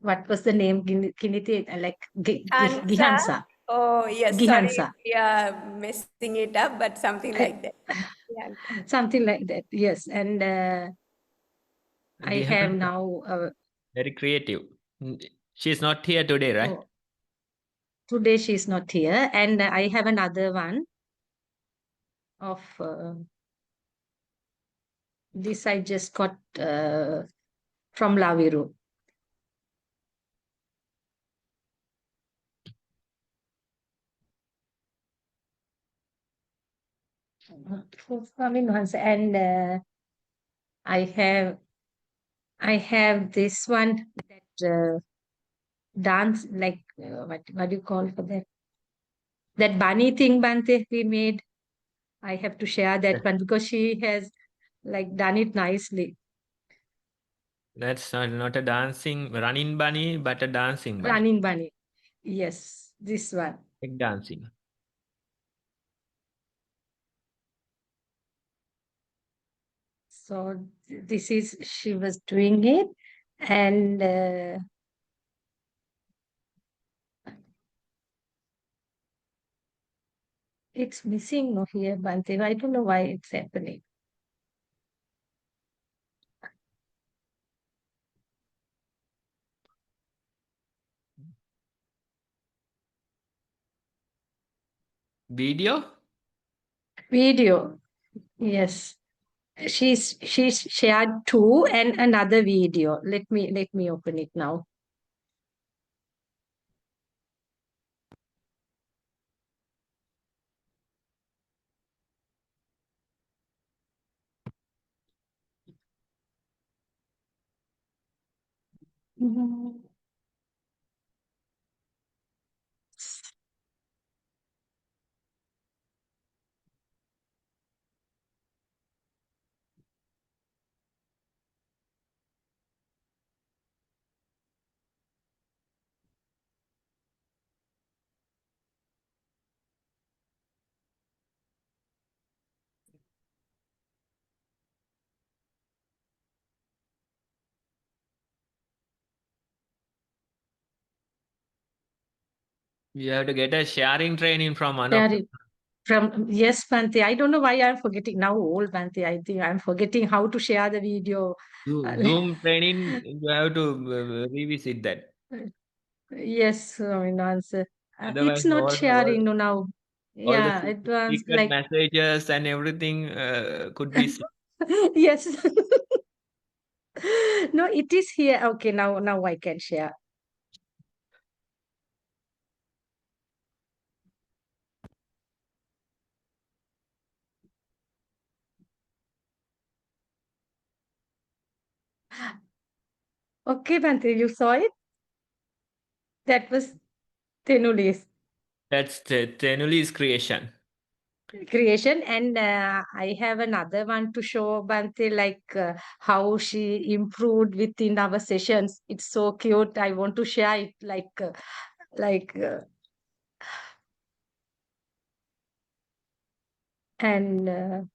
what was the name? Kiniti, like Hansa. Gihansa. Oh, yes, sorry if Gihansa. we are messing it up, but something like that. Yeah. Something like that. Yes, and I have Gihansa, now. very creative. She's not here today, right? Oh, today she's not here, and I have another one of this I just got from Laviru. And I have this one that dance like what do you call for that? That bunny thing, Bante, we made. I have to share that one because she has like done it nicely. That's not a running bunny, but a dancing bunny. Running bunny. Yes, this one. Like dancing. So this is, she was doing it, and it's missing no here, Bante. I don't know why it's happening. Video? Video. Yes. She's shared two and another video. Let me open it now. Mm. You have to get a sharing training from one of Sharing from yes, Bhante. I don't know why I'm forgetting now. Old Bhante, I think I'm forgetting how to share the video. Zoom training. You have to revisit that. Yes, I mean, answer. It's Otherwise, not sharing no, now. all the Yeah, advanced secret like messages and everything could be seen. yes. No, it is here. Okay, now I can share. Okay, Bhante, you saw it? That was Tenuli's That's Tenuli's creation. creation, and I have another one to show Bhante, like how she improved within our sessions. It's so cute. I want to share it, like and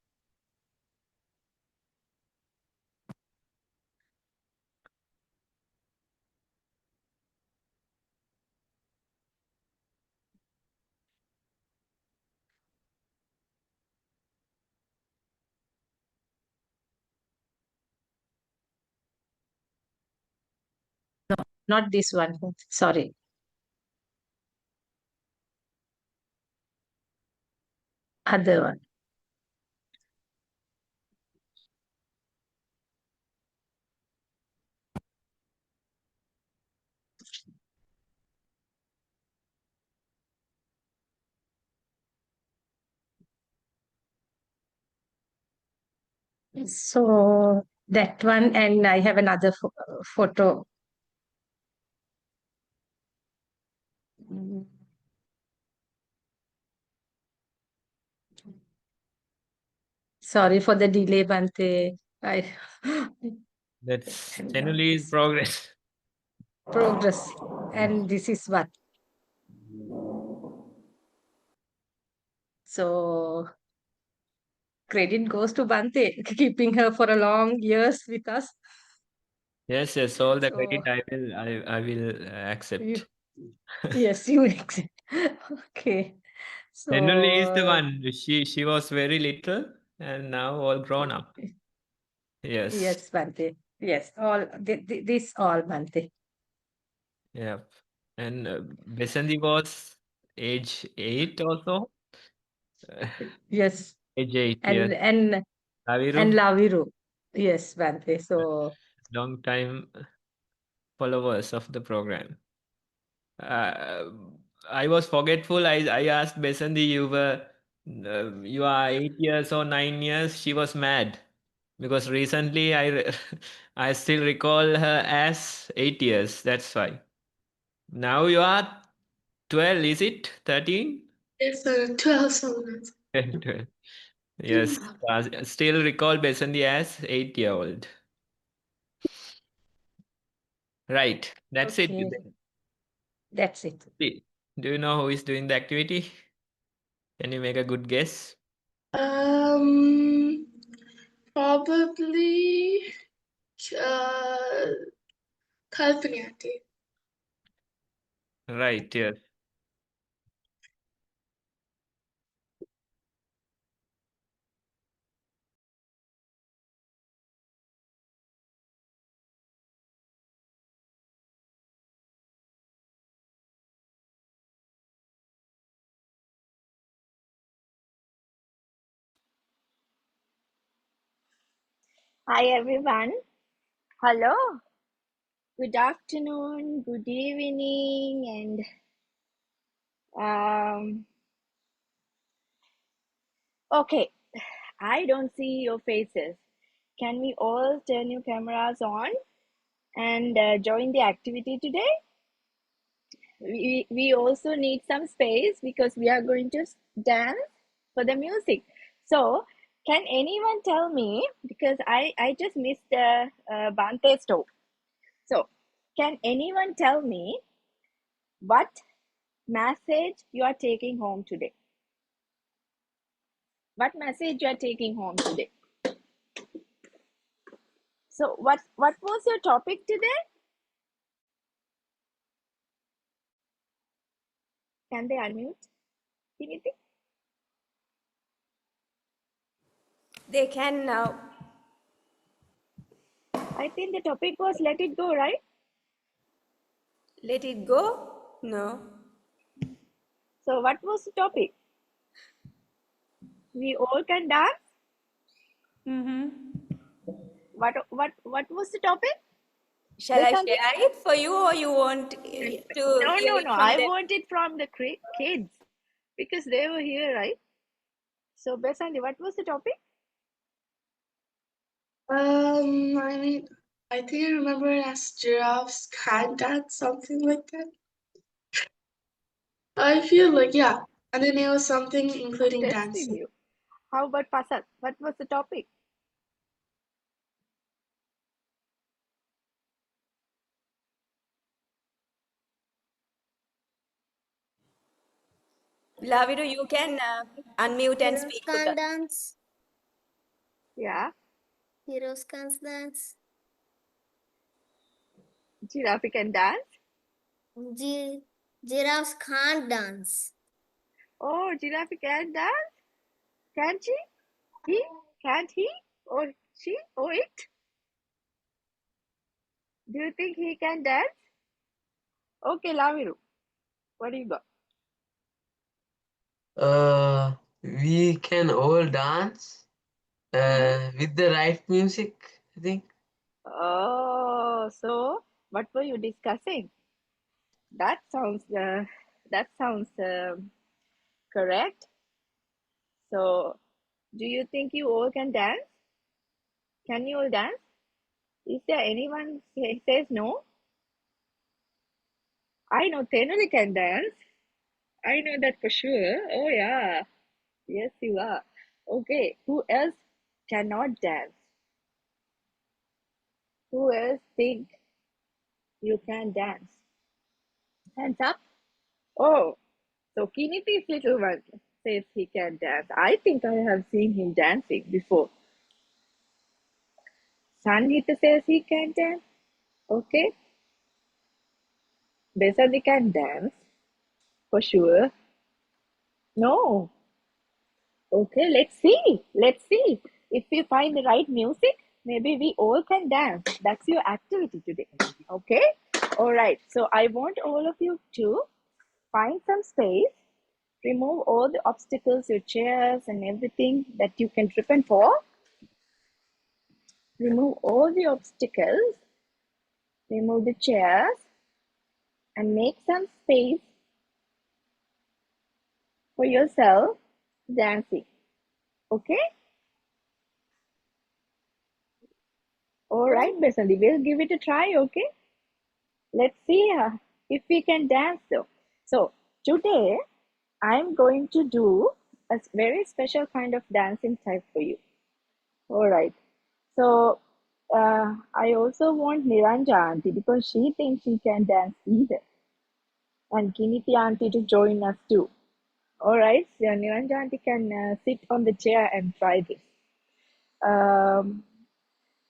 not this one. Sorry, other one. So that one, and I have another photo. Mm. Sorry for the delay, Bhante. I That's and Tenuli's this progress. progress, and this is what. So credit goes to Bhante, keeping her for a long years with us. Yes, all the So credit I will you, accept. yes, you accept. Okay. Tenuli is the So one. She was very little and now all grown up. Yes. yes, Bhante. Yes, all this all Bhante. Yeah. And Besanthi was age 8 also. Yes, Age 8, yes. and Laviru, Laviru. Yes, Bhante. So long time followers of the program. Uh, I was forgetful. I asked Besanthi, you are 8 years or 9 years. She was mad because recently I still recall her as 8 years. That's why. Now you are 12, is it? 13? Yes, 12 songs. 12. Yes. I still recall Besanthi as 8-year-old. Right. That's it. okay, that's it. Do you know who is doing the activity? Can you make a good guess? Probably Kalpanyati. Right, yes. Hi everyone. Hello. Good afternoon, good evening, and okay. I don't see your faces. Can we all turn your cameras on? and join the activity today. We also need some space because we are going to dance for the music. So can anyone tell me, because I just missed Bante's talk. So can anyone tell me what message you are taking home today? What message you are taking home today? So what was your topic today? Can they unmute? Anything? They can now. I think the topic was let it go, right? Let it go? No. So what was the topic? We all can dance? Mm-hmm. What was the topic? Shall I Besanthi? share it for you, or you want to hear No. it from I them? want it from the kids because they were here, right? So Besanthi, what was the topic? I mean, I think I remember it as Giraffes Can't Dance, something like that. I feel like, yeah. And then it was something including Testing dancing. you. How about Pasal? What was the topic? Laviru, you can unmute and Heroes speak with can't us. dance. Yeah. Heroes can't dance. Giraffe can dance. Giraffes can't dance. Oh, giraffe can dance? Can she? He? Can't he? Or she? Or it? Do you think he can dance? Okay, Laviru. What do you got? We can all dance with the right music, I think. Oh, so what were you discussing? That sounds correct. So, do you think you all can dance? Can you all dance? Is there anyone says no? I know Tenali can dance. I know that for sure. Oh yeah. Yes, you are. Okay. Who else cannot dance? Who else think you can dance? Hands up. Oh, so Kiniti's little one says he can dance. I think I have seen him dancing before. Sanhita says he can dance. Okay. Besadi can dance for sure. No. Okay, let's see. Let's see. If we find the right music, maybe we all can dance. That's your activity today. Okay? All right. So I want all of you to find some space, remove all the obstacles, your chairs and everything that you can trip and fall. Remove all the obstacles, remove the chairs, and make some space for yourself dancing. Okay? All right, Besandi, we'll give it a try, okay? Let's see if we can dance though. So, today I'm going to do a very special kind of dancing type for you. All right. So, I also want Niranja auntie because she thinks she can dance either. And Kiniti auntie to join us too. All right. So, Niranja auntie can sit on the chair and try this.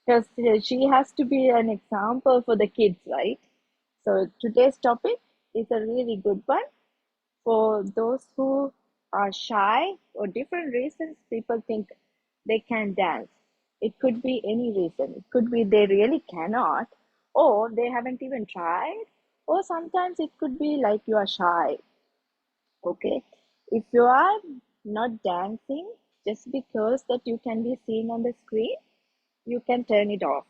Because she has to be an example for the kids, right? So today's topic is a really good one for those who are shy or different reasons people think they can dance. It could be any reason. It could be they really cannot, or they haven't even tried, or sometimes it could be like you are shy. Okay, if you are not dancing just because that you can be seen on the screen, you can turn it off.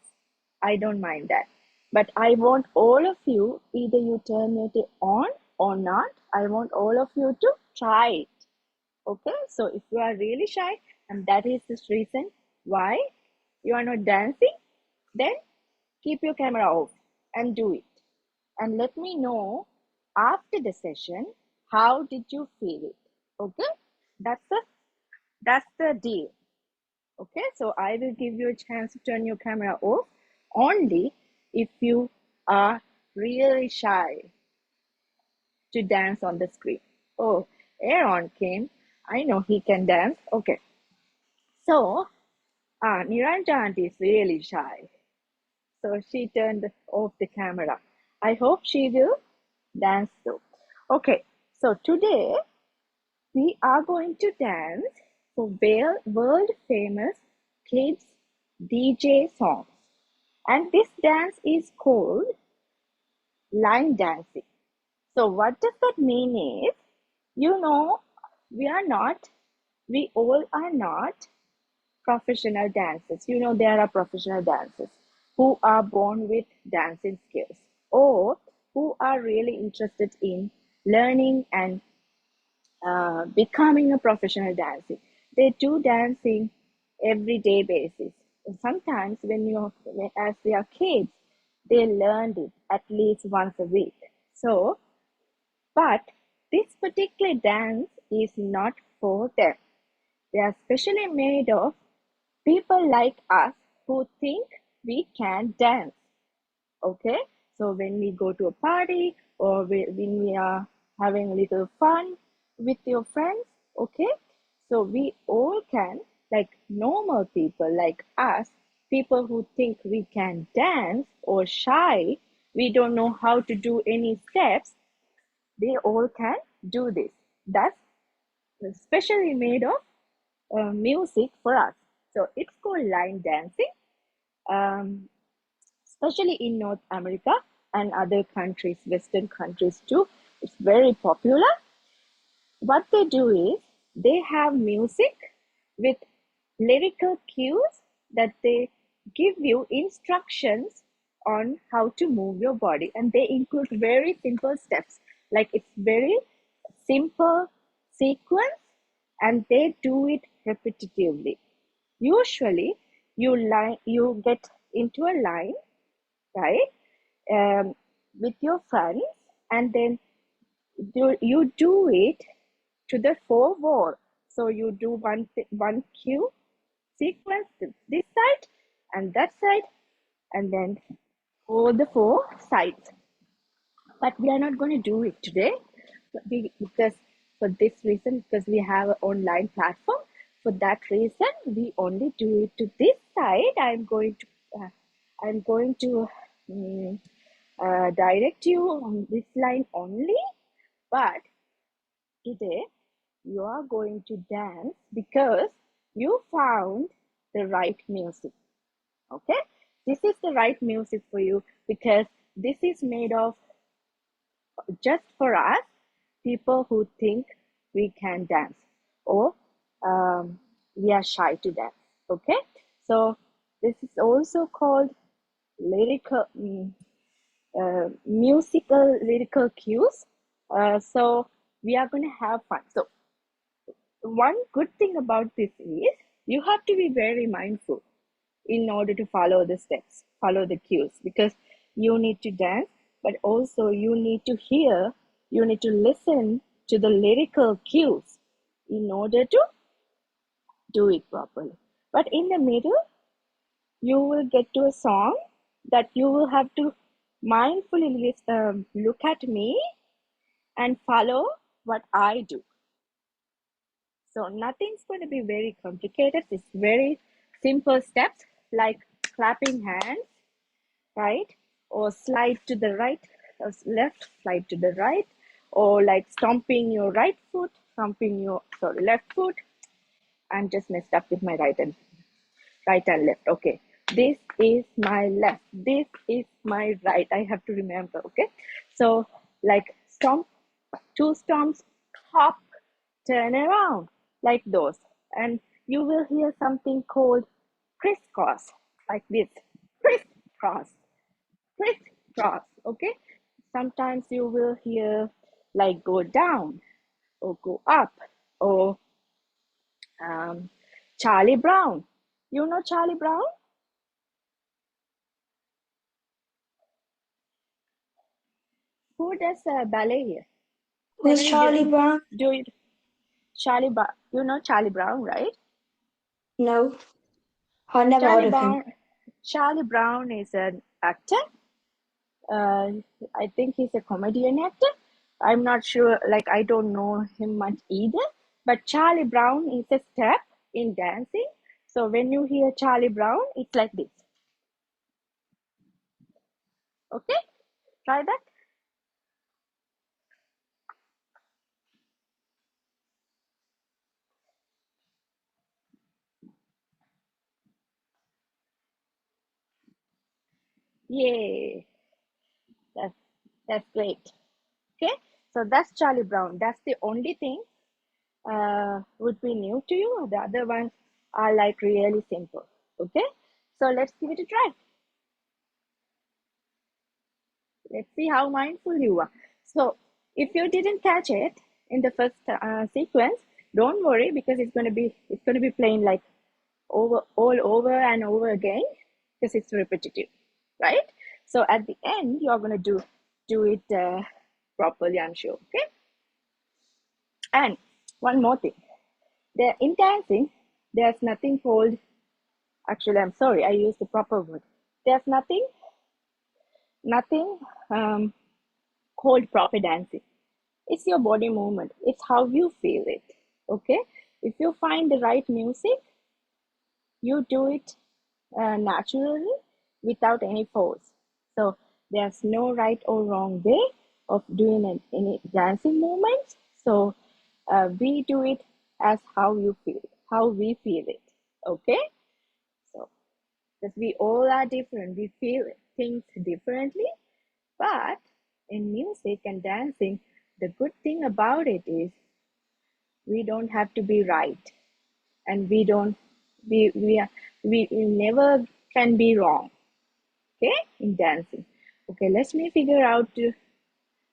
I don't mind that. But I want all of you, either you turn it on or not, I want all of you to try it. Okay, so if you are really shy and that is the reason why you are not dancing, then keep your camera off. and do it. And let me know after the session, how did you feel it? Okay, that's the deal. Okay, so I will give you a chance to turn your camera off only if you are really shy to dance on the screen. Oh, Aaron came. I know he can dance. Okay, so Niranja is really shy, so she turned off the camera. I hope she will dance though. Okay, so today we are going to dance for world famous kids DJ songs. And this dance is called line dancing. So what does that mean is, you know, we all are not professional dancers. You know, there are professional dancers who are born with dancing skills or who are really interested in learning and becoming a professional dancer. They do dancing everyday basis. Sometimes as they are kids, they learned it at least once a week. So, but this particular dance is not for them. They are specially made of people like us who think we can dance. Okay, so when we go to a party or when we are having a little fun with your friends, okay, so we all can, like normal people like us, people who think we can dance or shy, we don't know how to do any steps, they all can do this. That's specially made of music for us. So it's called line dancing. Especially in North America and other countries, Western countries too. It's very popular. What they do is they have music with lyrical cues that they give you instructions on how to move your body, and they include very simple steps. Like it's very simple sequence, and they do it repetitively. Usually, you get into a line, right, with your friends, and then you do it to the four wall. So you do one cue sequence to this side and that side, and then all the four sides. But we are not going to do it today, because for this reason, because we have an online platform. For that reason, we only do it to this side. I'm going to direct you on this line only. But today you are going to dance because you found the right music. Okay, this is the right music for you because this is made of just for us, people who think we can dance or we are shy to dance. Okay, so this is also called musical lyrical cues. So we are going to have fun. So one good thing about this is you have to be very mindful in order to follow the steps, follow the cues, because you need to dance, but also you need to hear, you need to listen to the lyrical cues in order to do it properly. But in the middle, you will get to a song that you will have to mindfully look at me and follow what I do. So nothing's going to be very complicated. It's very simple steps like clapping hands, right? Or slide to the right, or left, slide to the right, or like stomping your right foot, stomping your left foot. I'm just messed up with my right and left. Okay, this is my left, this is my right. I have to remember. Okay, so like stomp, two stomps, hop, turn around, like those, and you will hear something called crisscross, like this, crisscross, crisscross. Okay, sometimes you will hear like go down or go up, or Charlie Brown. You know Charlie Brown? Who does ballet here? Who's Charlie Brown? Do it. Charlie Brown. You know Charlie Brown, right? No, I never heard of him. Charlie Brown is an actor. I think he's a comedian actor. I'm not sure, like I don't know him much either. But Charlie Brown is a step in dancing. So when you hear Charlie Brown, it's like this. Okay, try that. Yay, that's great. Okay, so that's Charlie Brown. That's the only thing would be new to you. The other ones are like really simple. Okay, so let's give it a try. Let's see how mindful you are. So if you didn't catch it in the first sequence, don't worry, because it's going to be playing like all over and over again, because it's repetitive, right? So at the end, you're going to do it properly, I'm sure. Okay. And one more thing, in dancing, there's nothing called. Actually, I'm sorry, I used the proper word. There's nothing called proper dancing. It's your body movement. It's how you feel it. Okay. If you find the right music, you do it naturally without any force. So there's no right or wrong way of doing any dancing movements. So we do it as how you feel, how we feel it. Okay. So because we all are different, we feel things differently. But in music and dancing, the good thing about it is we don't have to be right, and we never can be wrong. Okay, in dancing. Okay, let me figure out to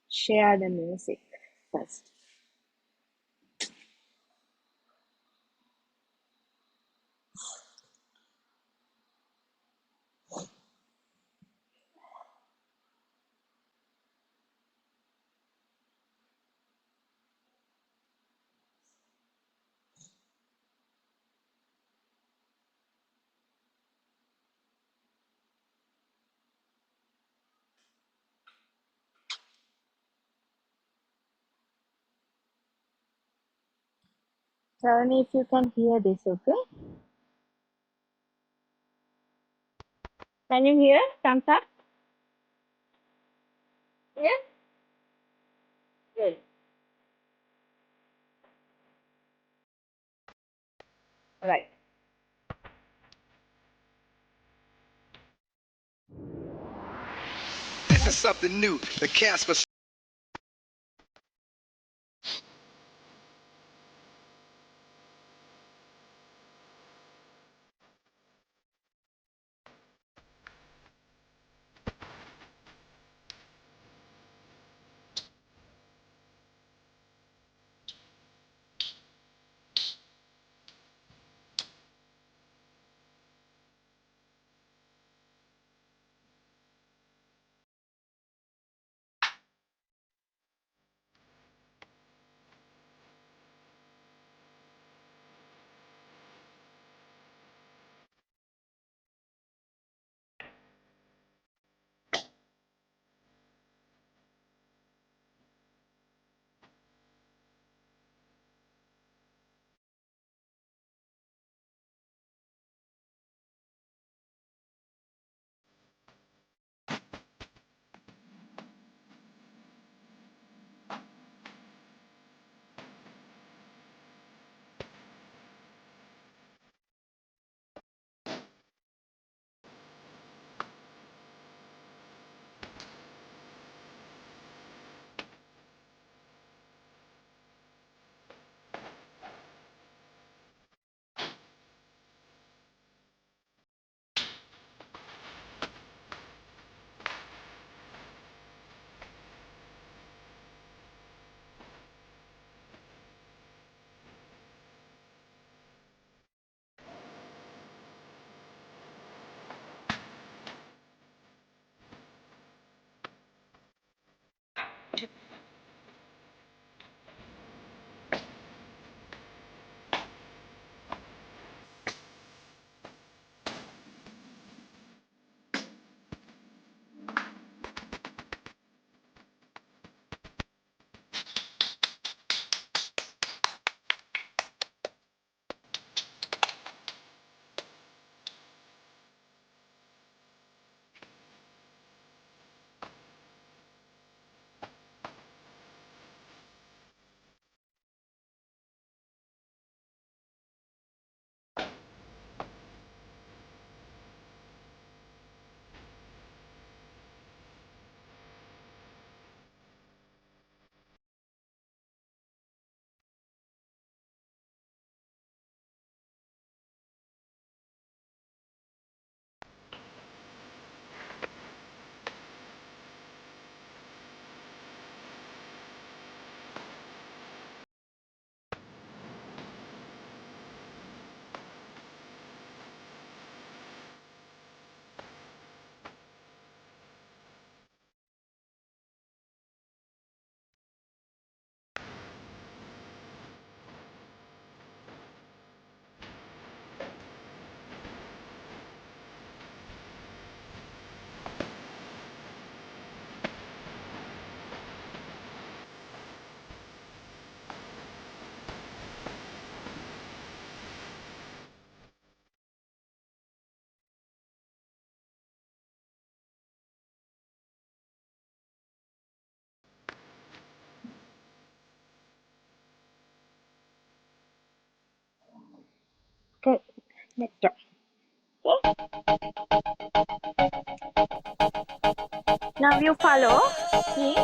share the music first. Tell me if you can hear this. Okay, can you hear? Thumbs up. Yes. Good. All right. This is something new. The Casper. Okay, next one. Now you follow me.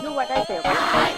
Do what I say, okay?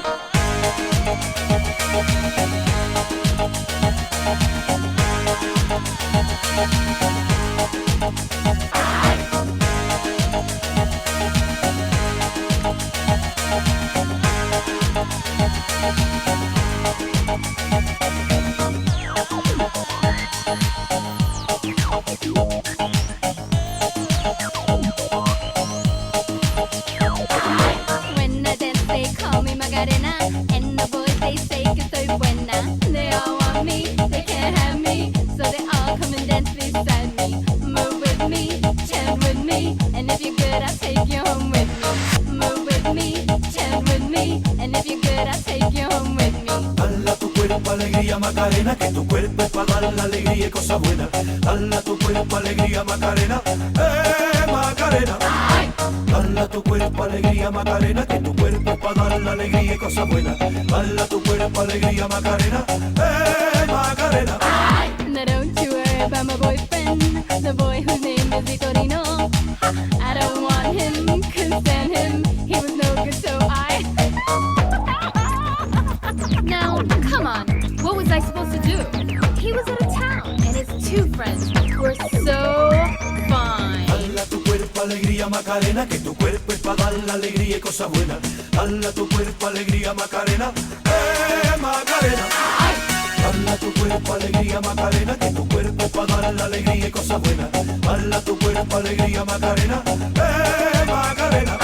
When I dance, they call me Macarena, and the boys they say que soy buena. They all want me, they can't have me, so they all come and dance beside me. Move with me, chant with me, and if you're good, I'll take you home with me. Move with me, chant with me, and if you're good, I'll take you home with me. Dala tu cuerpo alegría Macarena, que tu cuerpo es para dar la alegría y cosas buenas. Dala tu cuerpo alegría Macarena, Macarena. Dala tu cuerpo alegría Macarena, que tu cuerpo es para dar la alegría y cosas buenas. Dala tu cuerpo alegría Macarena, Macarena. Now don't you worry about my boyfriend, the boy whose name is Vitorino. I don't want him, couldn't stand him, he was no good, so I... Now, come on, what was I supposed to do? He was out of town, and his two friends were so fine. Dala tu cuerpo alegría Macarena, que tu cuerpo es para dar la alegría y cosas buenas. Dala tu cuerpo alegría Macarena, Macarena. Dala tu cuerpo alegría Macarena, que tu cuerpo es para dar la alegría y cosas buenas. Dala tu cuerpo alegría Macarena, Macarena.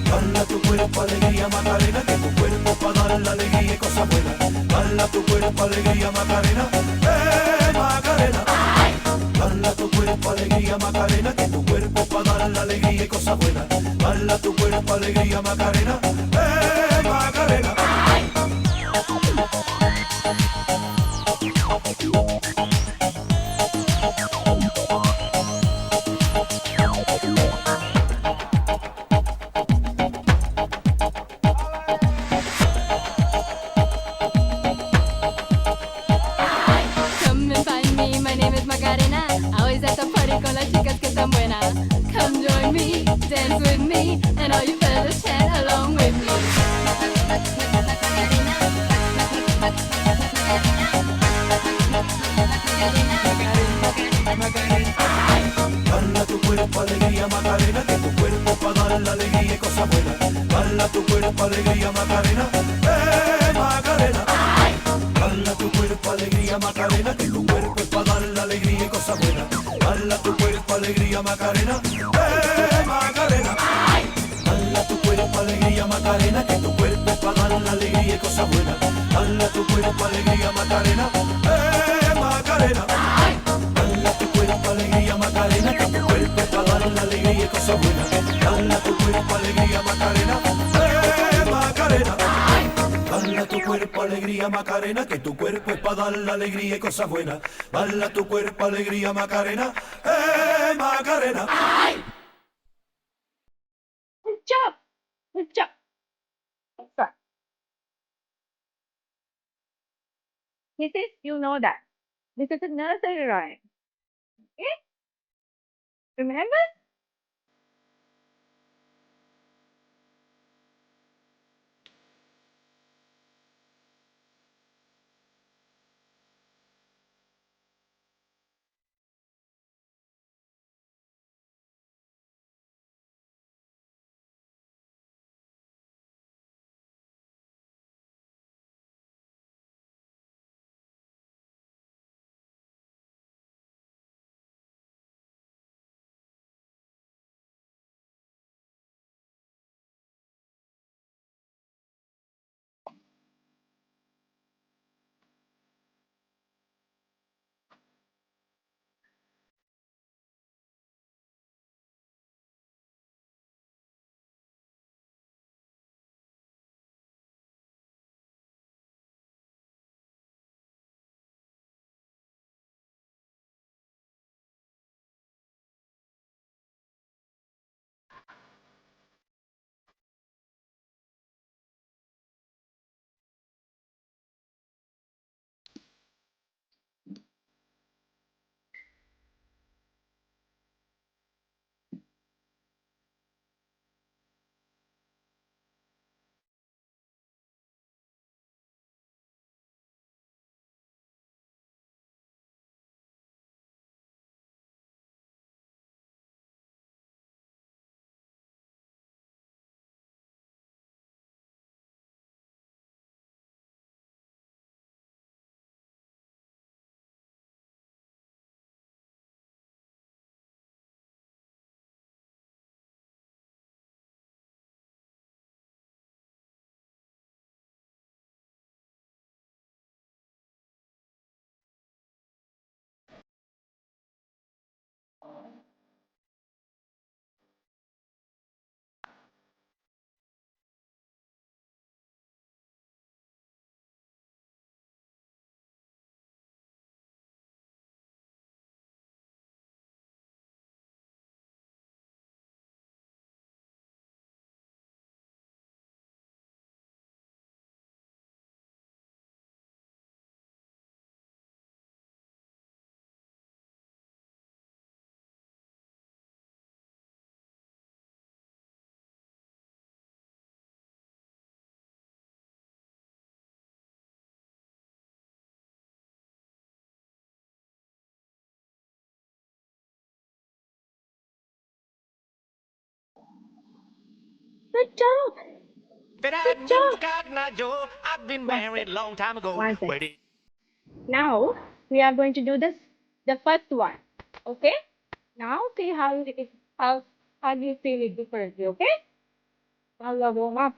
Dala tu cuerpo alegría Macarena, que tu cuerpo es para dar la alegría y cosas buenas. Dala tu cuerpo alegría Macarena, Macarena. Dala tu cuerpo alegría Macarena, que tu cuerpo es para dar la alegría y cosas buenas. Dala tu cuerpo alegría Macarena, Macarena. Come and find me, my name is Macarena. Always at the party con las chicas que están buenas. Come join me, dance with me, and all you fellas chat along with me. Dala tu cuerpo alegría Macarena, que tu cuerpo es para dar la alegría y cosas buenas. Dala tu cuerpo alegría Macarena, Macarena. Dala tu cuerpo alegría Macarena, que tu cuerpo es para dar la alegría y cosas buenas. Dala tu cuerpo alegría Macarena, Macarena. Dala tu cuerpo alegría Macarena, que tu cuerpo es para dar la alegría y cosas buenas. Dala tu cuerpo alegría Macarena, Macarena. Dala tu cuerpo alegría Macarena, que tu cuerpo es para dar la alegría y cosas buenas. Dala tu cuerpo alegría Macarena, Macarena. Dala tu cuerpo alegría Macarena, que tu cuerpo es para dar la alegría y cosas buenas. Dala tu cuerpo alegría Macarena, Macarena. Good job. Good job. Next one. This is, you know that. This is a nursery rhyme. Okay? Remember? Good job. But I Good knew job. God not Joe. I've been One married sec. a long time ago. One sec. Where did Now we are going to do this, the first one. Okay? Now see how it is, how do you feel it differently, okay? Now we'll warm up.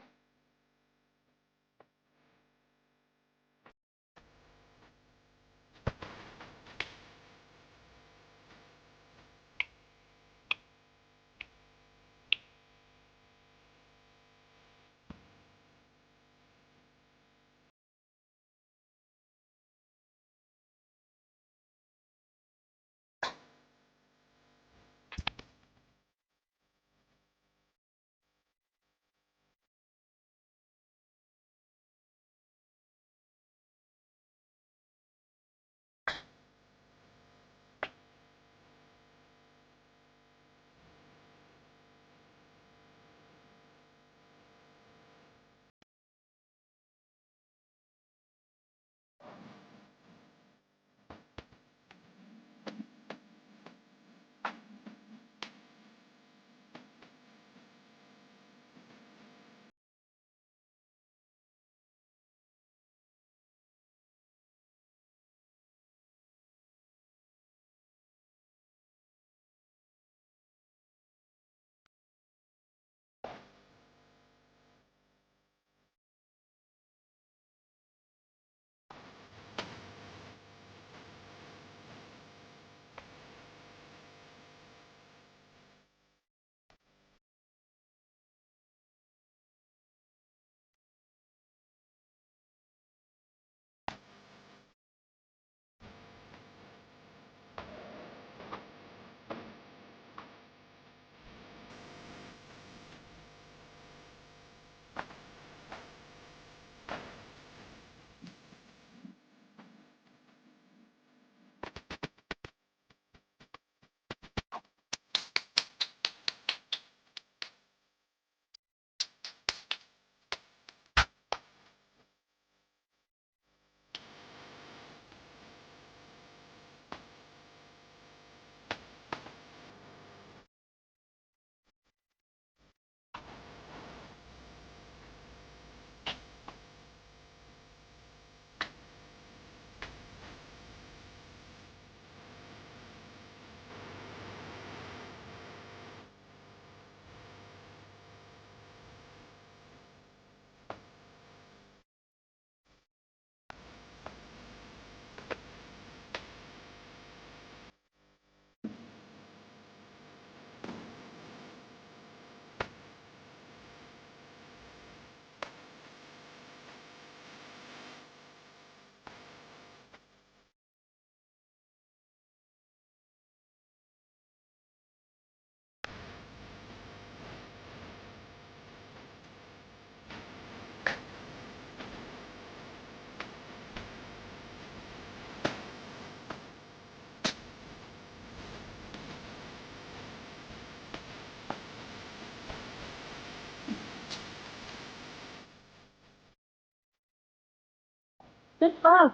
Good work.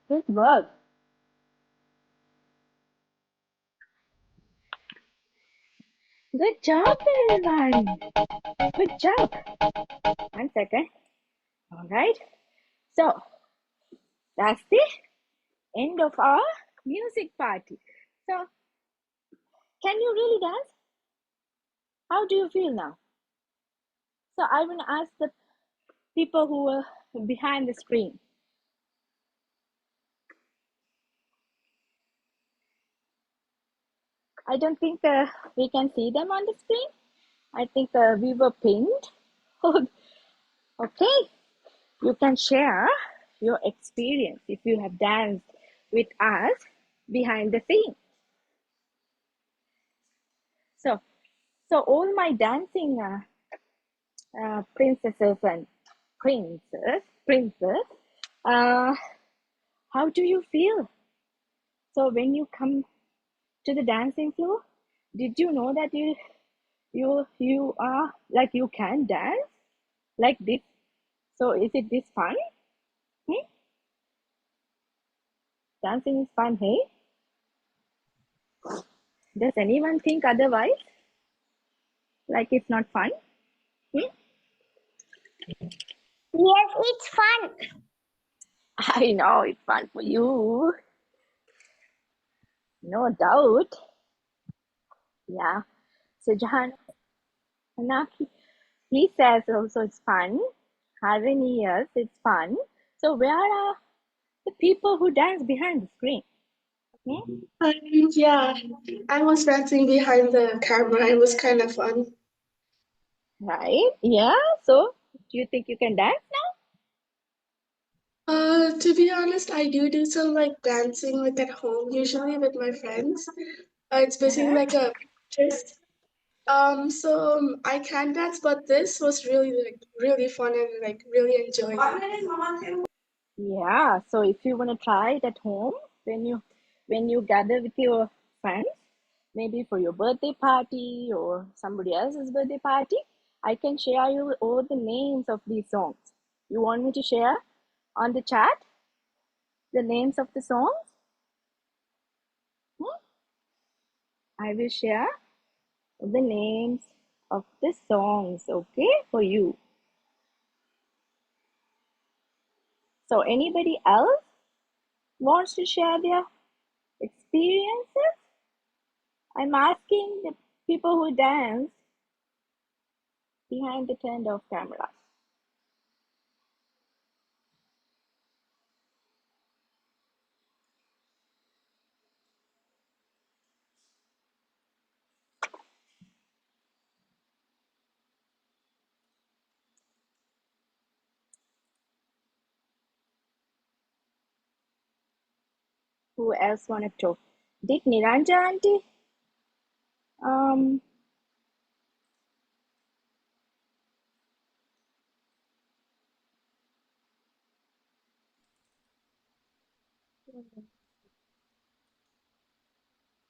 Good work. Good job, everyone. Good job. 1 second. All right. So that's the end of our music party. So can you really dance? How do you feel now? So I want to ask the people who were behind the screen. I don't think we can see them on the screen. I think we were pinned. Okay, you can share your experience if you have danced with us behind the scenes. So all my dancing princesses and princes, how do you feel? So when you come to the dancing floor, did you know that you are like you can dance like this? So is it this fun? Hmm? Dancing is fun, hey? Does anyone think otherwise? Like it's not fun? Hmm? Yes, it's fun. I know it's fun for you. No doubt. Yeah. So Jahan, Anaki, he says also it's fun. Harini, yes, it's fun. So where are the people who dance behind the screen? Hmm? Yeah, I was dancing behind the camera. It was kind of fun. Right? Yeah. So do you think you can dance To be honest, I do some like dancing like at home usually with my friends. It's basically like a just I can dance, but this was really fun and like really enjoying it. Yeah, so if you want to try it at home, when you gather with your friends, maybe for your birthday party or somebody else's birthday party, I can share you all the names of these songs. You want me to share on the chat the names of the songs? Hmm? I will share the names of the songs, okay, for you. So anybody else wants to share their experiences? I'm asking the people who dance behind the turned off camera. Who else wanted to? Did Niranja auntie?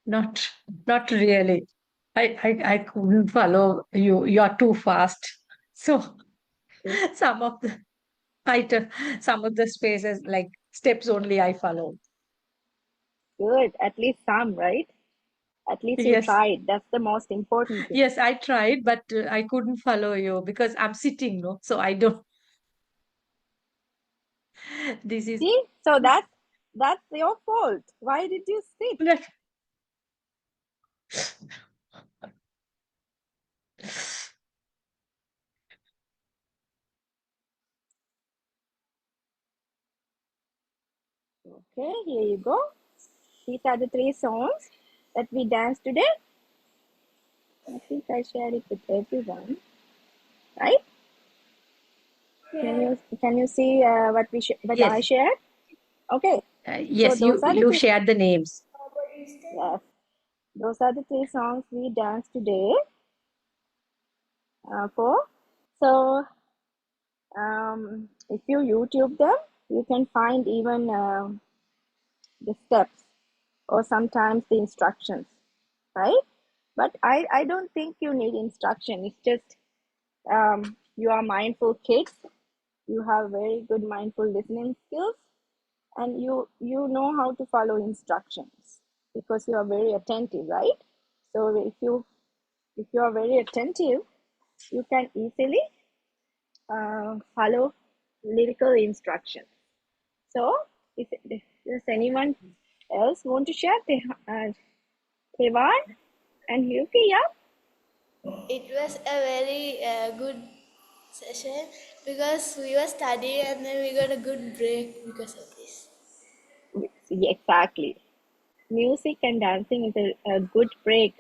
Not really. I couldn't follow you. You are too fast. So some of the item, some of the spaces like steps only I follow. Good, at least some, right? At least you Yes. tried. That's the most important thing. Yes, I tried, but I couldn't follow you because I'm sitting, no? So I don't. This is. See, so that's your fault. Why did you sit? Okay, here you go. These are the 3 songs that we danced today. I think I shared it with everyone, right? Can you see what I Yes. shared? Okay. So Yes, those are the you 3. shared the names. Yes, those are the 3 songs we danced today. For so if you YouTube them, you can find even the steps or sometimes the instructions, right? But I don't think you need instruction. It's just you are mindful kids. You have very good mindful listening skills, and you know how to follow instructions because you are very attentive, right? So if you are very attentive, you can easily follow lyrical instructions. So, if does anyone else want to share? Tevan and Yuki, yeah? It was a very good session because we were studying and then we got a good break because of this. Yeah, exactly. Music and dancing is a good break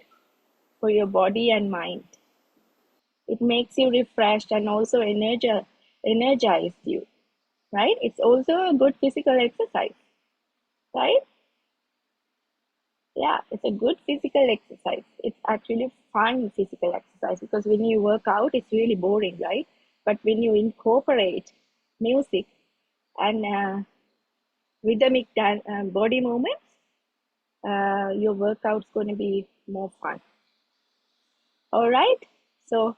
for your body and mind. It makes you refreshed and also energized you, right? It's also a good physical exercise, right? Yeah, it's a good physical exercise. It's actually fun physical exercise because when you work out, it's really boring, right? But when you incorporate music and rhythmic body movements, your workout's going to be more fun. All right. So,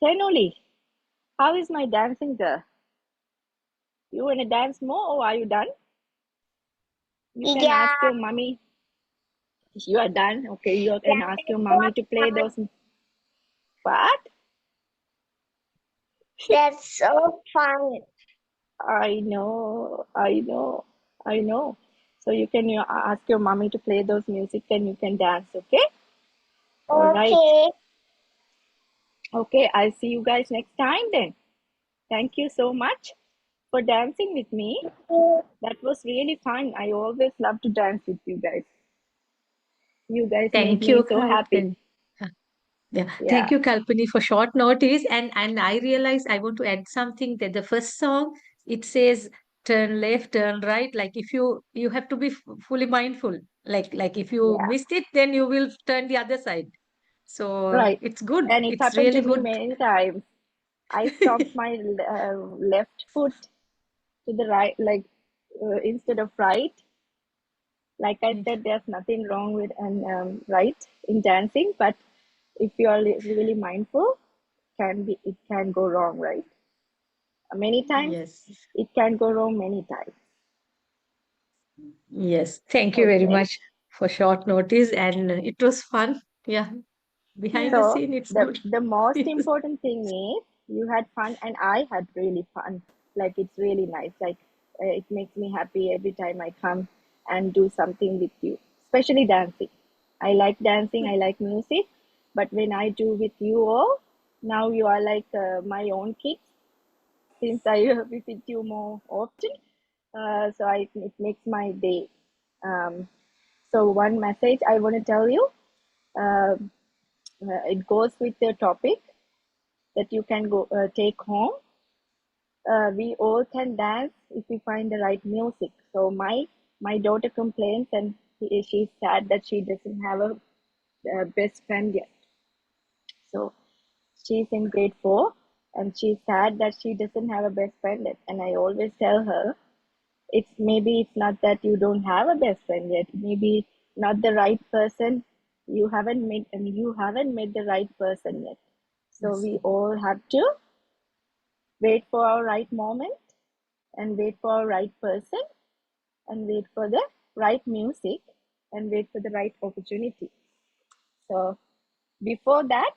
Tenoli, how is my dancing girl? You want to dance more or are you done? You can ask Yeah, your mommy. You are done? Okay, you can ask your mommy to play those. What? That's so fun. I know, I know, I know. So you can ask your mommy to play those music and you can dance, okay? All right. Okay. Okay, I'll see you guys next time then. Thank you so much for dancing with me. That was really fun. I always love to dance with you guys. You guys made Thank me you, so happy. Kalpani. Yeah, Yeah, thank you, Kalpani, for short notice. And I realized I want to add something that the first song it says turn left, turn right. Like if you have to be fully mindful. Like if you yeah, missed it, then you will turn the other side. So right. it's good. And it It's happened really to me good. many times. I stomped my left foot to the right, like instead of right. Like I said, there's nothing wrong with and right in dancing, but if you are really mindful, it can go wrong, right? Many times, Yes. it can go wrong many times. Yes. Thank you very Okay. much for short notice. And it was fun. Yeah. Behind the So scene, it's the good. the most important thing is you had fun and I had really fun. Like it's really nice. Like it makes me happy every time I come and do something with you, especially dancing. I like dancing. I like music, but when I do with you all, now you are like my own kids since I visit you more often. It makes my day. So one message I want to tell you. Um it goes with the topic that you can go take home. We all can dance if we find the right music. So my daughter complains and she's sad that she doesn't have a best friend yet. So she's in grade 4 and she's sad that she doesn't have a best friend yet. And I always tell her it's not that you don't have a best friend yet. Maybe not the right person. You haven't met the right person yet. So we all have to wait for our right moment and wait for our right person and wait for the right music and wait for the right opportunity. So before that,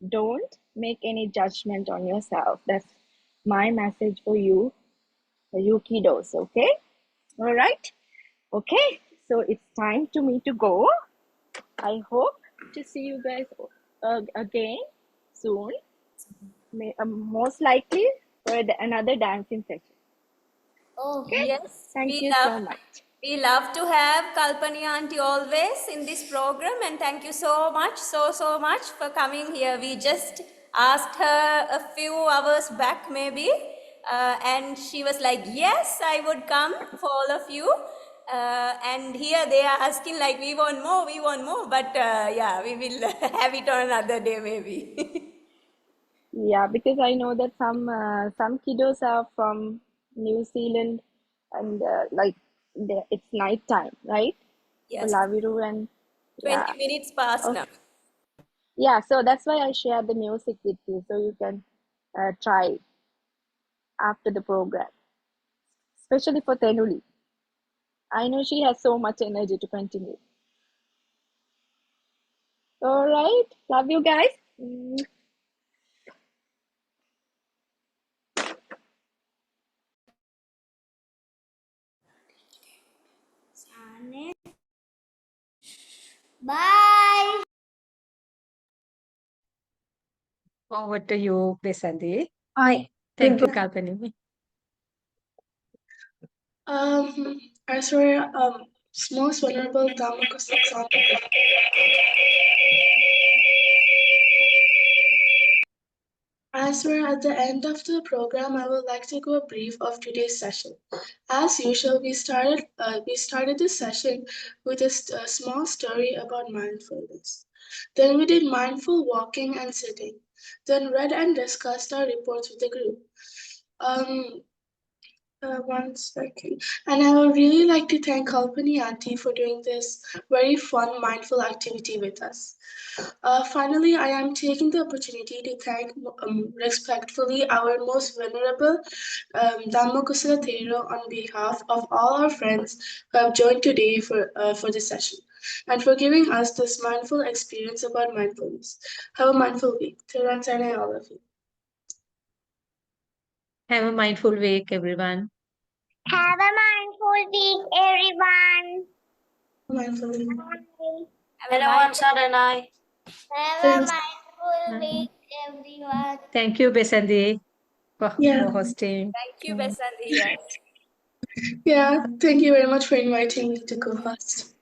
don't make any judgment on yourself. That's my message for you kiddos, okay? All right? Okay, so it's time to me to go. I hope to see you guys again soon. Most likely for another dancing session. Oh, Okay, yes, thank you so much. we love to have Kalpani auntie always in this program, and thank you so much, so much for coming here. We just asked her a few hours back maybe, and she was like, yes, I would come for all of you. And here they are asking like, we want more, but yeah, we will have it on another day maybe. Yeah, because I know that some kiddos are from New Zealand and it's night time, right? For Yes, Laviru and 20 yeah. minutes past Oh, now. yeah, so that's why I share the music with you so you can try after the program, especially for Tenuli. I know she has so much energy to continue. All right, love you guys. Bye. Over to you, Besandi. Hi. Thank you, Kalpani. As for most vulnerable As we're at the end of the program, I would like to go a brief of today's session. As usual, we started this session with a small story about mindfulness. Then we did mindful walking and sitting. Then read and discussed our reports with the group. 1 second. And I would really like to thank Kalpani Auntie for doing this very fun, mindful activity with us. Finally, I am taking the opportunity to thank respectfully our most venerable Dhammakusala Thero on behalf of all our friends who have joined today for this session. and for giving us this mindful experience about mindfulness. Have a mindful week. Till then, all of you. Have a mindful week, everyone. Have a mindful week, everyone. Mindful week. Bye. Hello, on Saturday. Have a mindful week, everyone. Thank you, Besandi, for hosting. Thank you, Besandi. Yes. Yeah, thank you very much for inviting me to co-host.